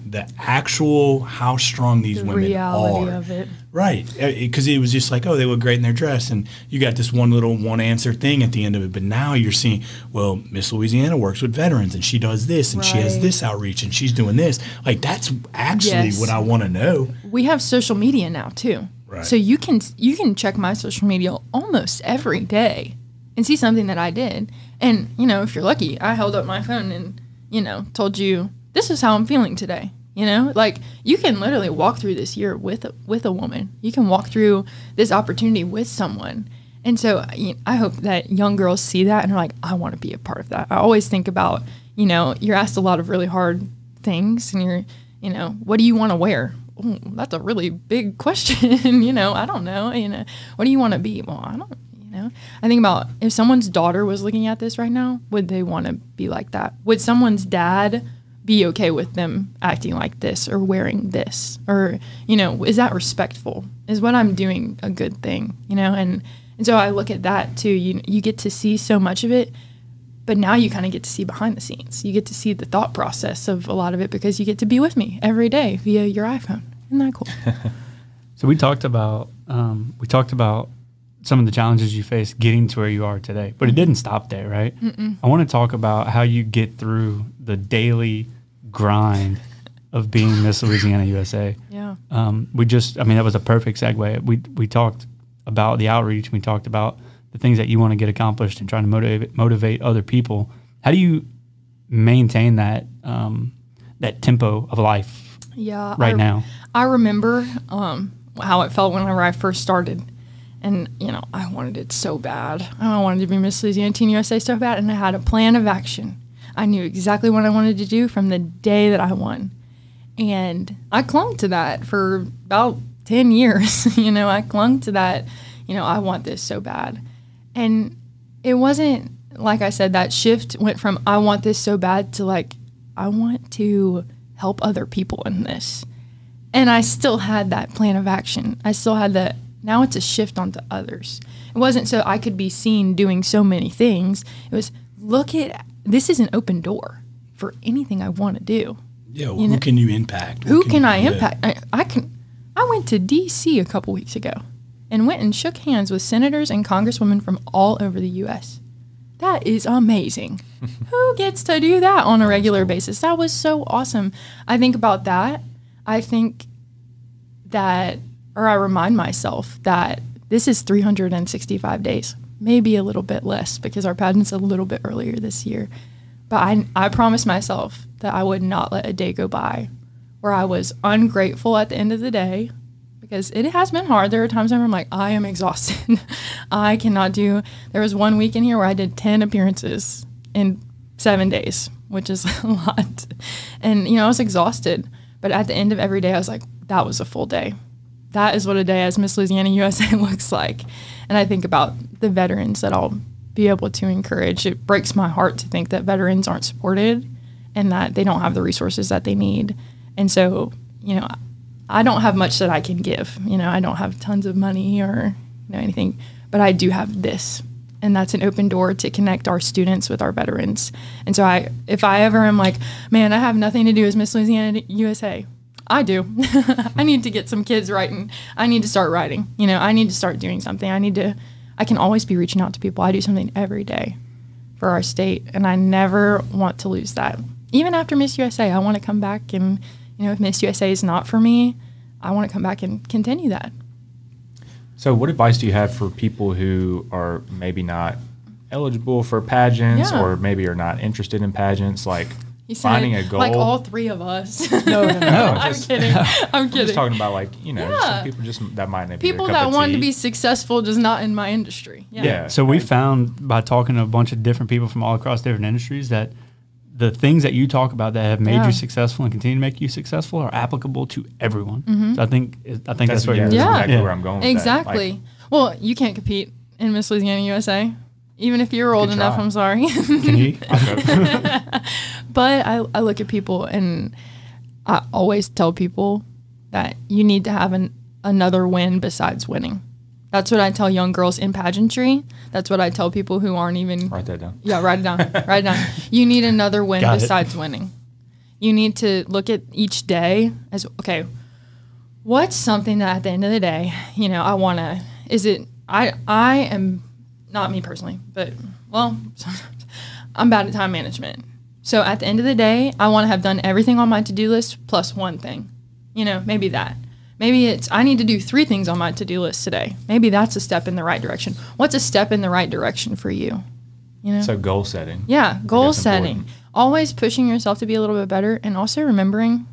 the actual how strong these women reality are. Of it. Right, because it was just like, oh, they look great in their dress, and you got this one answer thing at the end of it. But now you're seeing, well, Miss Louisiana works with veterans, and she does this, and she has this outreach, and she's doing this. Like that's actually what I want to know. We have social media now too, so you can check my social media almost every day and see something that I did. And if you're lucky, I held up my phone and told you this is how I'm feeling today. Like you can literally walk through this year with a woman. You can walk through this opportunity with someone. And so I hope that young girls see that and are like, I want to be a part of that. I always think about, you're asked a lot of really hard things and you're, what do you want to wear? Oh, that's a really big question. I don't know. What do you want to be? Well, I don't, I think about if someone's daughter was looking at this right now, would they want to be like that? Would someone's dad be okay with them acting like this or wearing this? Or, is that respectful? Is what I'm doing a good thing? And so I look at that too. You get to see so much of it, but now you kind of get to see behind the scenes. You get to see the thought process of a lot of it because you get to be with me every day via your iPhone. Isn't that cool? So we talked about some of the challenges you faced getting to where you are today, but it didn't stop there, right? I want to talk about how you get through the daily grind of being Miss Louisiana USA. Yeah. That was a perfect segue. We talked about the outreach. We talked about the things that you want to get accomplished and trying to motivate other people. How do you maintain that that tempo of life right now? I remember how it felt whenever I first started. And, I wanted it so bad. I wanted to be Miss Louisiana Teen USA so bad, and I had a plan of action. I knew exactly what I wanted to do from the day that I won. And I clung to that for about 10 years. I clung to that, I want this so bad. And it wasn't, like I said, that shift went from I want this so bad to like, I want to help other people in this. And I still had that plan of action. I still had that. Now it's a shift onto others. It wasn't so I could be seen doing so many things. It was, this is an open door for anything I want to do. Yeah, well, who can you impact? Who can I impact? I went to D.C. a couple weeks ago and went and shook hands with senators and congresswomen from all over the U.S. That is amazing. Who gets to do that on a regular basis? That was so awesome. I think about that. I think that, or I remind myself that this is 365 days, maybe a little bit less because our pageant's a little bit earlier this year. But I promised myself that I would not let a day go by where I was ungrateful at the end of the day, because it has been hard. There are times where I'm like, I am exhausted. I cannot do. There was one weekend here where I did 10 appearances in 7 days, which is a lot. And, I was exhausted. But at the end of every day, I was like, that was a full day. That is what a day as Miss Louisiana USA looks like. And I think about the veterans that I'll be able to encourage. It breaks my heart to think that veterans aren't supported and that they don't have the resources that they need. And so, I don't have much that I can give. I don't have tons of money or anything, but I do have this. And that's an open door to connect our students with our veterans. And so if I ever am like, man, I have nothing to do as Miss Louisiana USA, I do. I need to get some kids writing. I need to start writing. I need to start doing something. I can always be reaching out to people. I do something every day for our state, and I never want to lose that. Even after Miss USA, I want to come back and, if Miss USA is not for me, I want to come back and continue that. So what advice do you have for people who are maybe not eligible for pageants or maybe are not interested in pageants, like finding a goal? Like all three of us. No. I'm kidding. I'm just talking about some people just that might not be people their cup that of want tea. to be successful, just not in my industry. Yeah. So we found by talking to a bunch of different people from all across different industries that the things that you talk about that have made you successful and continue to make you successful are applicable to everyone. Mm-hmm. So I think that's what you're exactly where I'm going with exactly. that. Well, you can't compete in Miss Louisiana USA. Even if you're old enough, I'm sorry. Can you? But I look at people and I always tell people that you need to have another win besides winning. That's what I tell young girls in pageantry. That's what I tell people who aren't even... Write that down. Yeah, write it down. Write it down. You need another win besides winning. You need to look at each day as, okay, what's something that at the end of the day, I want to... I am... Not me personally, but, sometimes I'm bad at time management. So at the end of the day, I want to have done everything on my to-do list plus one thing. Maybe that. Maybe it's, I need to do 3 things on my to-do list today. Maybe that's a step in the right direction. What's a step in the right direction for you? So goal setting. Yeah, goal setting. Important. Always pushing yourself to be a little bit better, and also remembering,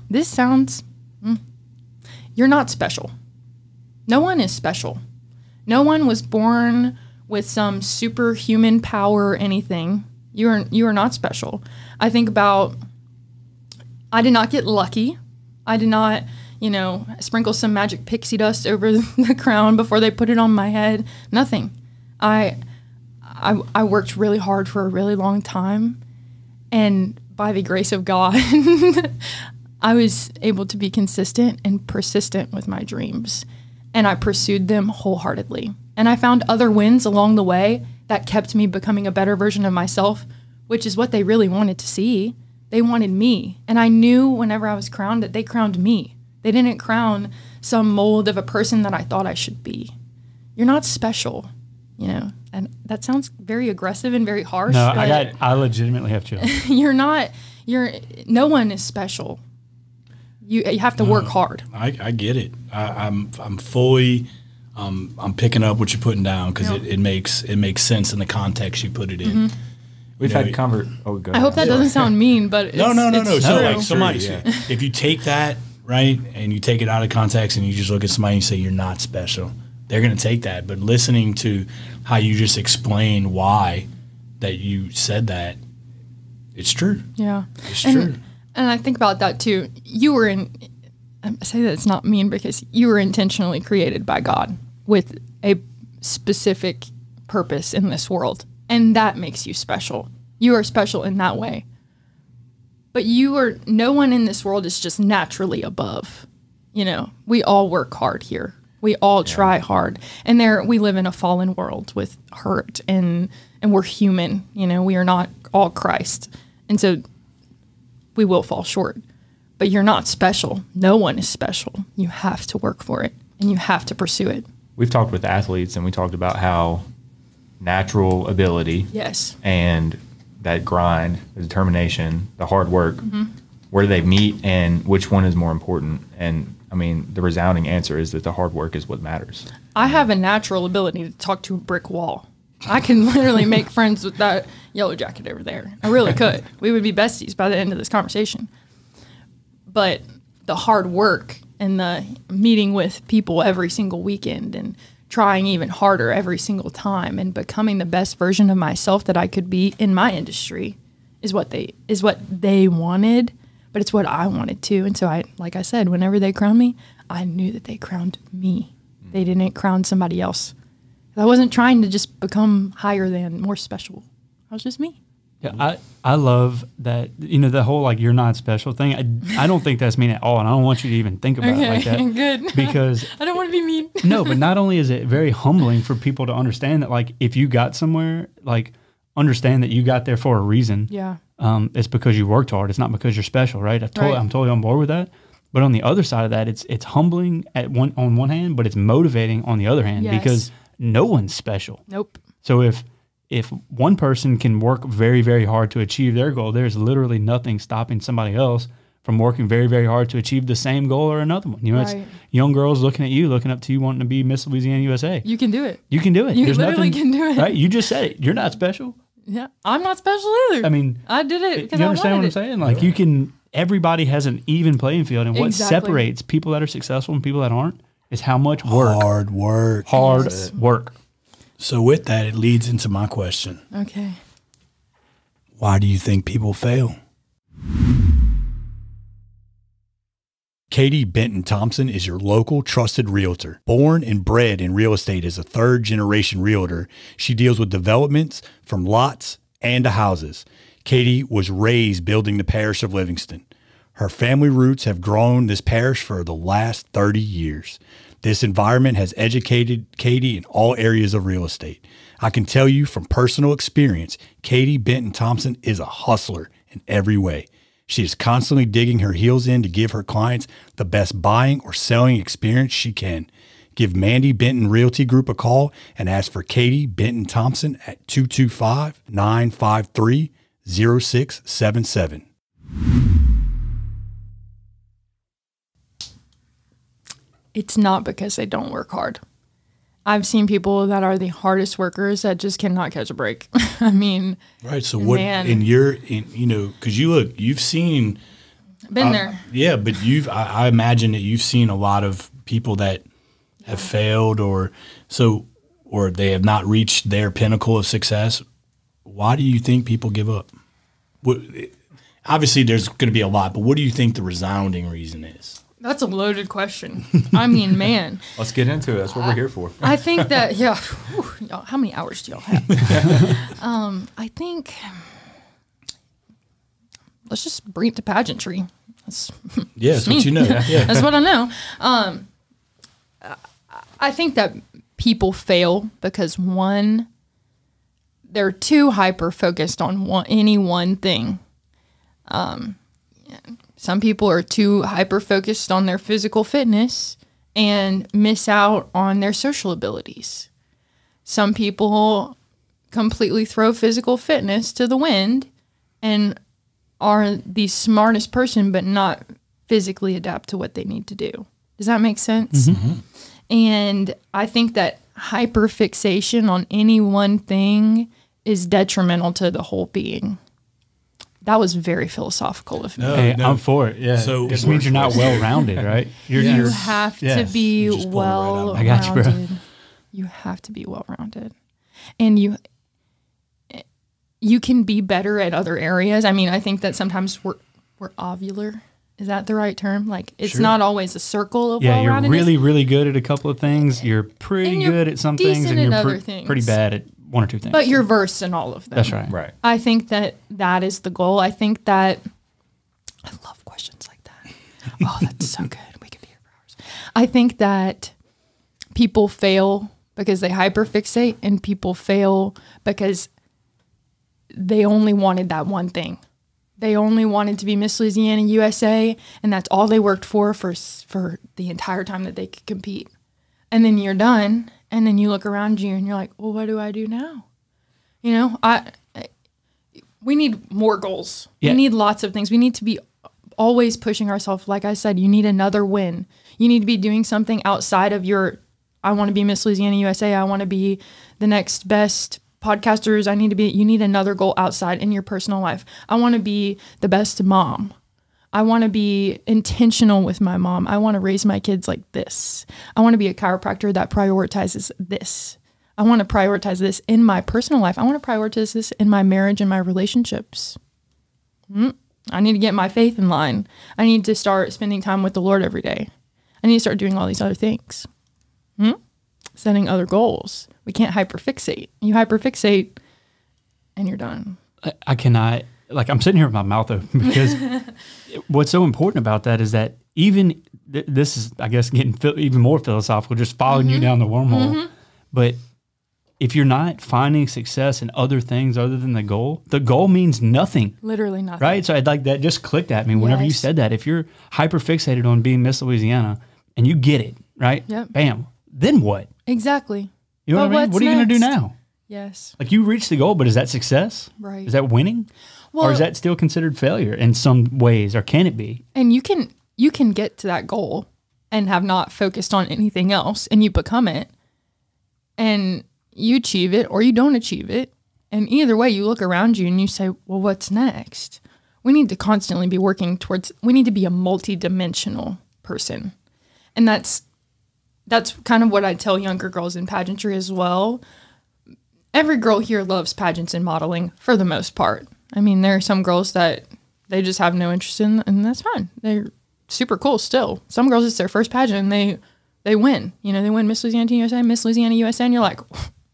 this sounds, you're not special. No one is special. No one was born with some superhuman power or anything. You are not special. I think about, I did not get lucky. I did not, sprinkle some magic pixie dust over the crown before they put it on my head. Nothing. I worked really hard for a really long time, and by the grace of God, I was able to be consistent and persistent with my dreams, and I pursued them wholeheartedly. And I found other wins along the way that kept me becoming a better version of myself, which is what they really wanted to see. They wanted me. And I knew whenever I was crowned that they crowned me. They didn't crown some mold of a person that I thought I should be. You're not special, and that sounds very aggressive and very harsh. No, I legitimately have chills. No one is special. You have to work hard. I get it. I'm fully... I'm picking up what you're putting down because it makes sense in the context you put it in. Mm-hmm. We've had Oh, go ahead. I hope that doesn't sound mean, but it's, no. So somebody, yeah. if you take that right and you take it out of context and you just look at somebody and you say you're not special, they're going to take that. But listening to how you just explain why that you said that, it's true. Yeah, it's true. And I think about that too. I say that it's not mean because you were intentionally created by God with a specific purpose in this world. And that makes you special. You are special in that way. But no one in this world is just naturally above. We all work hard here. We all try hard. And we live in a fallen world with hurt and we're human. We are not all Christ. And so we will fall short. But you're not special. No one is special. You have to work for it, and you have to pursue it. We've talked with athletes, and we talked about how natural ability and that grind, the determination, the hard work, where do they meet and which one is more important? And, the resounding answer is that the hard work is what matters. I have a natural ability to talk to a brick wall. I can literally make friends with that yellow jacket over there. I really could. We would be besties by the end of this conversation. But the hard work and the meeting with people every single weekend and trying even harder every single time and becoming the best version of myself that I could be in my industry is what they wanted, but it's what I wanted too. And so like I said, whenever they crowned me, I knew that they crowned me. They didn't crown somebody else. I wasn't trying to just become higher than, more special. I was just me. Yeah, I love that, the whole like you're not special thing. I don't think that's mean at all, and I don't want you to even think about it like that. Good. Because I don't want to be mean. No, but not only is it very humbling for people to understand that, like, if you got somewhere, like, understand that you got there for a reason. Yeah. It's because you worked hard. It's not because you're special, right? I'm totally on board with that. But on the other side of that, it's humbling on one hand, but it's motivating on the other hand because no one's special. Nope. So if one person can work very, very hard to achieve their goal, there's literally nothing stopping somebody else from working very, very hard to achieve the same goal or another one. It's young girls looking at you, looking up to you, wanting to be Miss Louisiana USA. You can do it. You can do it. You literally can do it. Right? You just said it. You're not special. Yeah. I'm not special either. I mean, I did it because you I understand wanted what I'm saying? Like everybody has an even playing field, and what separates people that are successful and people that aren't is how much work. Hard work. Work. So with that, it leads into my question. Okay. Why do you think people fail? Katie Benton Thompson is your local trusted realtor. Born and bred in real estate as a third-generation realtor, she deals with developments from lots and to houses. Katie was raised building the parish of Livingston. Her family roots have grown this parish for the last 30 years. This environment has educated Katie in all areas of real estate. I can tell you from personal experience, Katie Benton Thompson is a hustler in every way. She is constantly digging her heels in to give her clients the best buying or selling experience she can. Give Mandy Benton Realty Group a call and ask for Katie Benton Thompson at 225-953-0677. It's not because they don't work hard. I've seen people that are the hardest workers that just cannot catch a break. I mean, right. So what because you've seen, been there. Yeah. But I imagine that you've seen a lot of people that have failed or they have not reached their pinnacle of success. Why do you think people give up? Obviously there's going to be a lot, but what do you think the resounding reason is? That's a loaded question. I mean, man. Let's get into it. That's what we're here for. I think that, y'all, how many hours do y'all have? I think, let's just bring it to pageantry. That's what you know. Yeah. That's what I know. I think that people fail because, one, they're too hyper-focused on any one thing. Some people are too hyper-focused on their physical fitness and miss out on their social abilities. Some people completely throw physical fitness to the wind and are the smartest person but not physically adapt to what they need to do. Does that make sense? Mm-hmm. And I think that hyperfixation on any one thing is detrimental to the whole being. That was very philosophical of me. I'm for it. Yeah. So it means you're not well-rounded, right? You have to be well-rounded. I got you, bro. You have to be well-rounded. And you can be better at other areas. I mean, I think that sometimes we're ovular. Is that the right term? Like, it's not always a circle of well-roundedness. You're really, really good at a couple of things. You're pretty good at some things, and you're pretty bad at one or two things. But you're versed in all of them. That's right. Right. I think that is the goal. I think that I love questions like that. Oh, that's so good. We could be here for hours. I think that people fail because they hyperfixate, and people fail because they only wanted that one thing. They only wanted to be Miss Louisiana USA, and that's all they worked for the entire time that they could compete. And then you're done, and then you look around you, and you're like, well, what do I do now? We need more goals. Yeah. We need lots of things. We need to be always pushing ourselves. Like I said, you need another win. You need to be doing something outside of I want to be Miss Louisiana USA. I want to be the next best podcasters. You need another goal outside in your personal life. I want to be the best mom. I want to be intentional with my mom. I want to raise my kids like this. I want to be a chiropractor that prioritizes this. I want to prioritize this in my personal life. I want to prioritize this in my marriage and my relationships. I need to get my faith in line. I need to start spending time with the Lord every day. I need to start doing all these other things. Setting other goals. We can't hyperfixate. You hyperfixate and you're done. I cannot, like, I'm sitting here with my mouth open because what's so important about that is that even, this is, I guess, getting even more philosophical, just following you down the wormhole. But if you're not finding success in other things other than the goal means nothing. Literally nothing. Right? So I'd like that just clicked at me whenever you said that. If you're hyper fixated on being Miss Louisiana and you get it, right? Yep. Bam. Then what? Exactly. You know what I mean? What are you going to do now? Yes. Like, you reached the goal, but is that success? Right. Is that winning? Well, or is that still considered failure in some ways, or can it be? And you can get to that goal and have not focused on anything else, and you become it, and you achieve it or you don't achieve it. And either way, you look around you and you say, well, what's next? We need to constantly be working towards, we need to be a multi-dimensional person. And that's kind of what I tell younger girls in pageantry as well. Every girl here loves pageants and modeling for the most part. I mean, there are some girls that they just have no interest in, and that's fine. They're super cool still. Some girls, it's their first pageant and they win. You know, they win Miss Louisiana USA, Miss Louisiana USA, and you're like,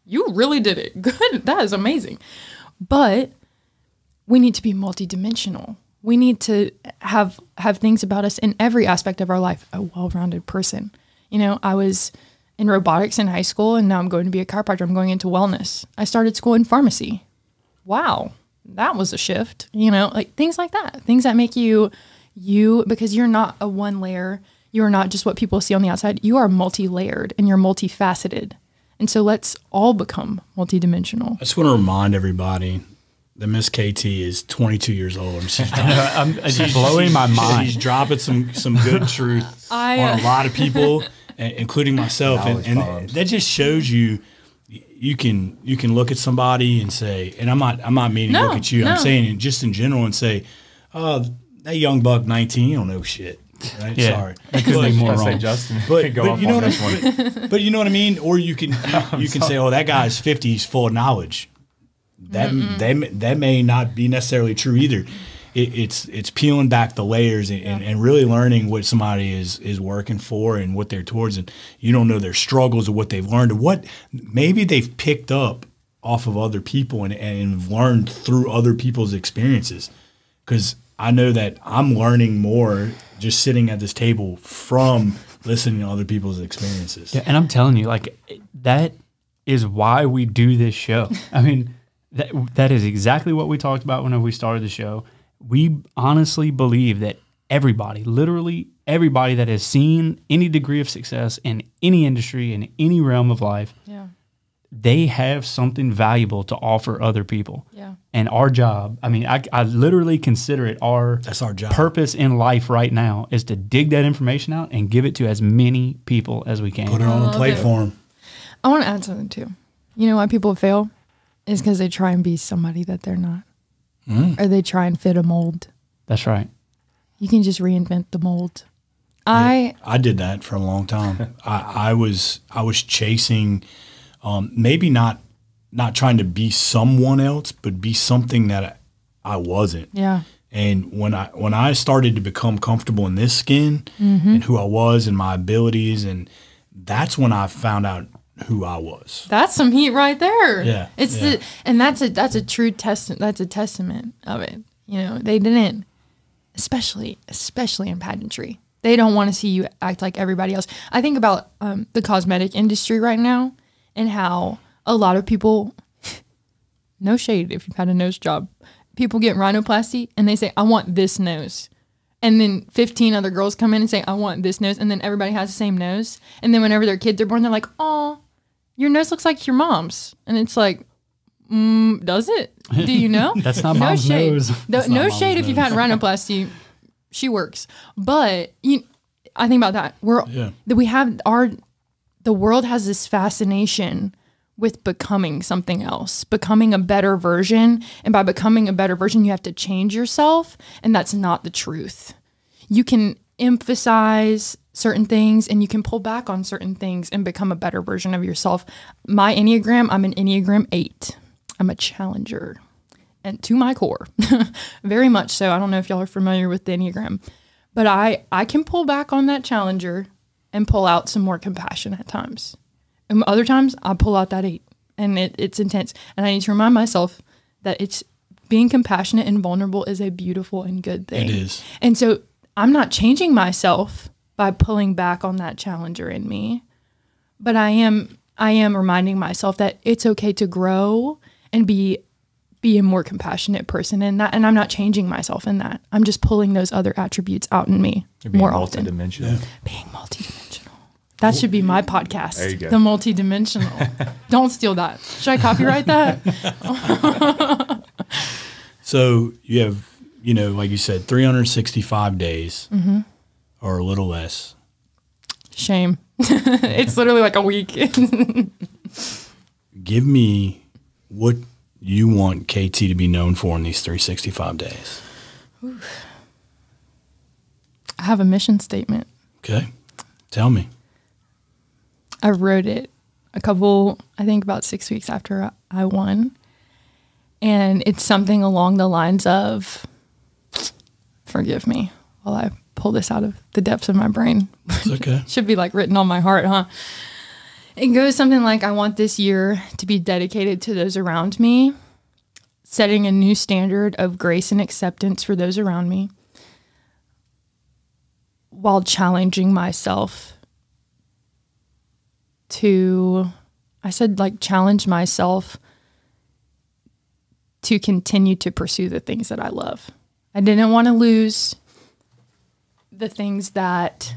you really did it. Good. That is amazing. But we need to be multidimensional. We need to have things about us in every aspect of our life, a well-rounded person. You know, I was in robotics in high school, and now I'm going to be a chiropractor. I'm going into wellness. I started school in pharmacy. Wow. That was a shift. You know, like things like that. Things that make you, because you're not a one layer. You're not just what people see on the outside. You are multi-layered and you're multifaceted. And so let's all become multidimensional. I just want to remind everybody that Miss KT is 22 years old. She's blowing my mind. She's dropping some good truth on a lot of people, including myself. And that just shows you can look at somebody and say, and I'm not meaning to look at you. I'm saying it just in general and say, oh, that young buck 19, you don't know shit. Right? Yeah. Sorry. That could be more wrong. Justin, but you know but you know what I mean? Or you can say, oh, that guy's 50, he's full of knowledge. That may not be necessarily true either. It's peeling back the layers and really learning what somebody is working for and what they're towards. And you don't know their struggles or what they've learned or what maybe they've picked up off of other people and learned through other people's experiences. Because I know that I'm learning more just sitting at this table from listening to other people's experiences. Yeah, and I'm telling you, like, that is why we do this show. I mean, that is exactly what we talked about when we started the show. We honestly believe that everybody, literally everybody that has seen any degree of success in any industry, in any realm of life, they have something valuable to offer other people. Yeah. And our job, I mean, I literally consider it that's our job. Purpose in life right now is to dig that information out and give it to as many people as we can. Put it on a plate for them. I want to add something too. You know why people fail? Is because they try and be somebody that they're not. Or they try and fit a mold. That's right. You can just reinvent the mold. I did that for a long time. I was chasing, maybe not trying to be someone else, but be something that I wasn't. Yeah. And when I started to become comfortable in this skin and who I was and my abilities, and that's when I found out who I was. That's some heat right there. Yeah. That's a true testament. That's a testament of it. You know, they didn't, especially in pageantry. They don't want to see you act like everybody else. I think about the cosmetic industry right now and how a lot of people, no shade if you've had a nose job, people get rhinoplasty and they say, I want this nose. And then 15 other girls come in and say, I want this nose. And then everybody has the same nose. And then whenever their kids are born, they're like, oh, your nose looks like your mom's. And it's like, does it? Do you know? That's not mom's nose. No shade if you've had rhinoplasty. She works. But I think about that. The world has this fascination with becoming something else, becoming a better version. And by becoming a better version, you have to change yourself. And that's not the truth. you can emphasize certain things and you can pull back on certain things and become a better version of yourself. My Enneagram, I'm an Enneagram 8. I'm a challenger, and to my core, very much so. I don't know if y'all are familiar with the Enneagram, but I can pull back on that challenger and pull out some more compassion at times. And other times I pull out that 8, and it's intense. And I need to remind myself that it's being compassionate and vulnerable is a beautiful and good thing. It is. And so I'm not changing myself by pulling back on that challenger in me, but I am reminding myself that it's okay to grow and be a more compassionate person in that. And I'm not changing myself in that. I'm just pulling those other attributes out in me more often. Multidimensional. Yeah. Being multidimensional. That should be my podcast. There you go. The multidimensional. Don't steal that. Should I copyright that? So you have, like you said, 365 days or a little less. Shame. It's literally like a week. Give me what you want KT to be known for in these 365 days. I have a mission statement. Okay. Tell me. I wrote it I think about 6 weeks after I won. And it's something along the lines of, forgive me while I pull this out of the depths of my brain. It's okay. Should be like written on my heart, huh? It goes something like, I want this year to be dedicated to those around me, setting a new standard of grace and acceptance for those around me, while challenging myself challenge myself to continue to pursue the things that I love. I didn't want to lose the things that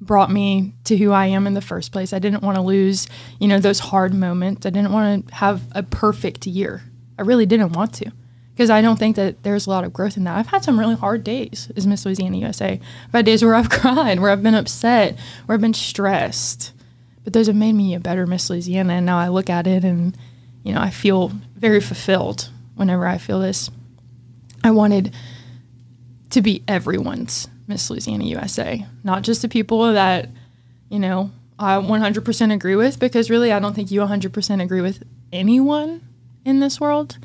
brought me to who I am in the first place. I didn't want to lose, those hard moments. I didn't want to have a perfect year. I really didn't want to, because I don't think that there's a lot of growth in that. I've had some really hard days as Miss Louisiana USA. I've had days where I've cried, where I've been upset, where I've been stressed. But those have made me a better Miss Louisiana. And now I look at it and, I feel very fulfilled whenever I feel this. I wanted to be everyone's Miss Louisiana USA, not just the people that, I 100% agree with, because really I don't think you 100% agree with anyone in this world.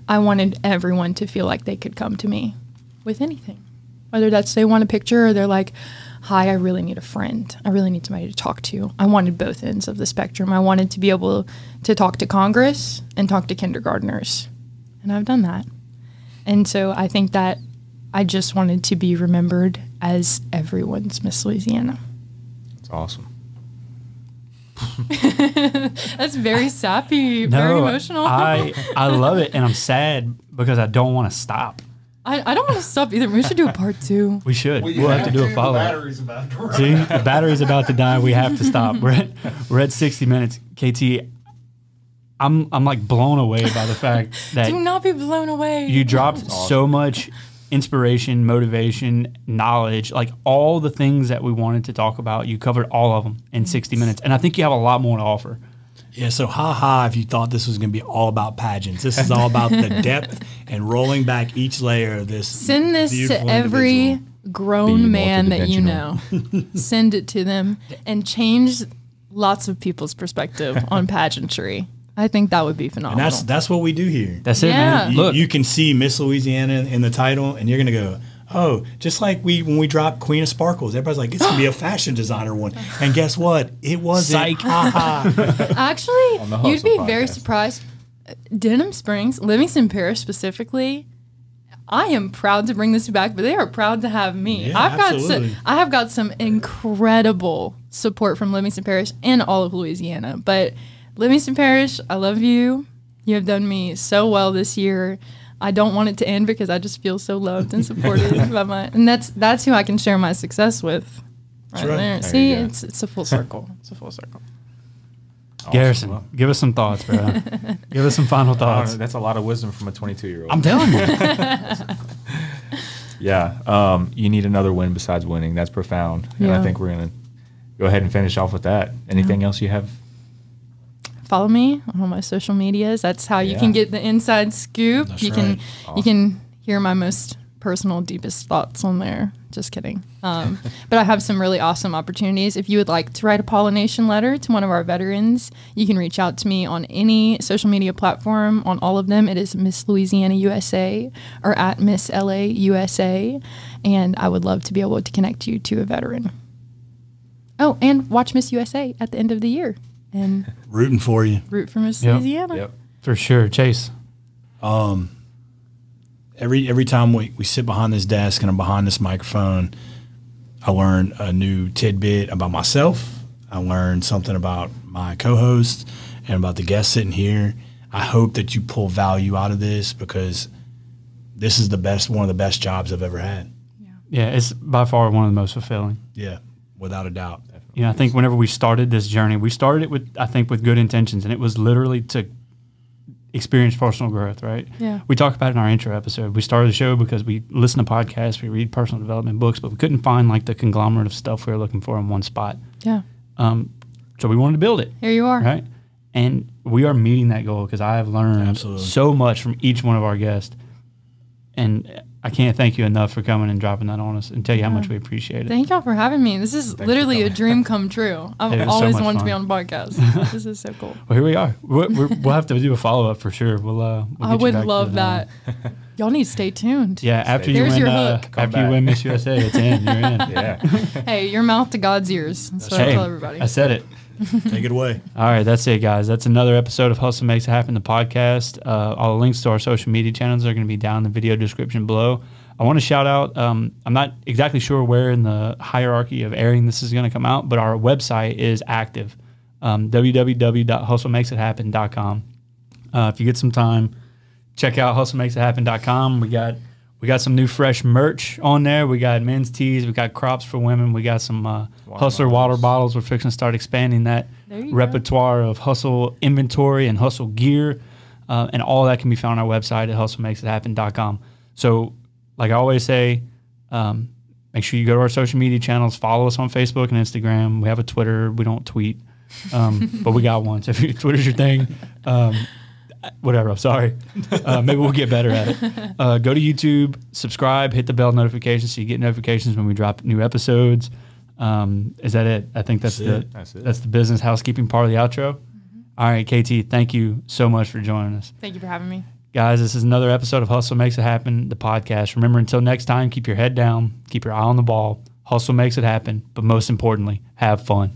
I wanted everyone to feel like they could come to me with anything, whether that's they want a picture or they're like, hi, I really need a friend. I really need somebody to talk to. I wanted both ends of the spectrum. I wanted to be able to talk to Congress and talk to kindergartners, and I've done that. And so I think that I just wanted to be remembered as everyone's Miss Louisiana. That's awesome. That's very sappy, very emotional. I love it, and I'm sad because I don't want to stop. I don't want to stop either. We should do a part 2. We should. We'll have to do a follow-up. The battery's about to run. See, the battery's about to die. We have to stop. We're at 60 minutes. KT, I'm like blown away by the fact that do not be blown away. You dropped so much inspiration, motivation, knowledge, like all the things that we wanted to talk about. You covered all of them in 60 minutes, and I think you have a lot more to offer. Yeah, so if you thought this was going to be all about pageants. This is all about the depth and rolling back each layer of this. Send this to every grown man that you know. Send it to them and change lots of people's perspective on pageantry. I think that would be phenomenal. And that's what we do here. That's it, man. Look, you can see Miss Louisiana in the title, and you're going to go, oh, just like when we dropped Queen of Sparkles, everybody's like, it's going to be a fashion designer one. And guess what? It wasn't. Actually, you'd be very surprised. Denham Springs, Livingston Parish specifically, I am proud to bring this back, but they are proud to have me. Yeah, I have got some incredible support from Livingston Parish and all of Louisiana. But Livingston Parish, I love you. You have done me so well this year. I don't want it to end because I just feel so loved and supported and that's who I can share my success with. Right there. See, it's a full circle. It's a full circle. Awesome. Garrison, give us some thoughts, bro. Give us some final thoughts. That's a lot of wisdom from a 22-year-old. I'm telling you. Yeah. You need another win besides winning. That's profound. And I think we're going to go ahead and finish off with that. Anything else you have? Follow me on all my social medias. That's how you can get the inside scoop. That's you can hear my most personal deepest thoughts on there. Just kidding. But I have some really awesome opportunities. If you would like to write a pollination letter to one of our veterans, you can reach out to me on any social media platform. On all of them, it is Miss Louisiana USA or at Miss LA USA. And I would love to be able to connect you to a veteran. Oh, and watch Miss USA at the end of the year. And rooting for you. Root for Miss Louisiana. Yep. For sure. Chase. Every time we sit behind this desk and I'm behind this microphone, I learn a new tidbit about myself. I learn something about my co-host and about the guests sitting here. I hope that you pull value out of this, because this is one of the best jobs I've ever had. Yeah, it's by far one of the most fulfilling. Yeah, without a doubt. You know, I think whenever we started this journey, we started it with good intentions, and it was literally to experience personal growth, right? Yeah. We talked about it in our intro episode. We started the show because we listen to podcasts, we read personal development books, but we couldn't find like the conglomerate of stuff we were looking for in one spot. Yeah. So we wanted to build it. Here you are. Right? And we are meeting that goal, because I have learned so much from each one of our guests. And I can't thank you enough for coming and dropping that on us and tell you how much we appreciate it. Thank y'all for having me. This is literally a dream come true. I've always wanted to be on a podcast. This is so cool. Well, here we are. We'll have to do a follow-up for sure. We'll I would love that. Y'all need to stay tuned. Yeah, after There's you your win, hook. after you win Miss USA, it's in. You're in. Yeah. Hey, your mouth to God's ears. That's what I tell everybody. I said it. Take it away. All right, that's it, guys. That's another episode of Hustle Makes It Happen, the podcast. All the links to our social media channels are going to be down in the video description below. I want to shout out, I'm not exactly sure where in the hierarchy of airing this is going to come out, but our website is active, www.hustlemakesithappen.com. If you get some time, check out hustlemakesithappen.com. We got some new fresh merch on there. We got men's tees. We got crops for women. We got some Hustler water bottles. We're fixing to start expanding that repertoire of hustle inventory and hustle gear. And all that can be found on our website at hustlemakesithappen.com. So like I always say, make sure you go to our social media channels. Follow us on Facebook and Instagram. We have a Twitter. We don't tweet, but we got one. So if Twitter's your thing, whatever, I'm sorry. Maybe we'll get better at it. Go to YouTube, subscribe, hit the bell notification so you get notifications when we drop new episodes. Is that it? I think that's the business housekeeping part of the outro. Mm-hmm. All right, KT, thank you so much for joining us. Thank you for having me. Guys, this is another episode of Hustle Makes It Happen, the podcast. Remember, until next time, keep your head down, keep your eye on the ball. Hustle makes it happen, but most importantly, have fun.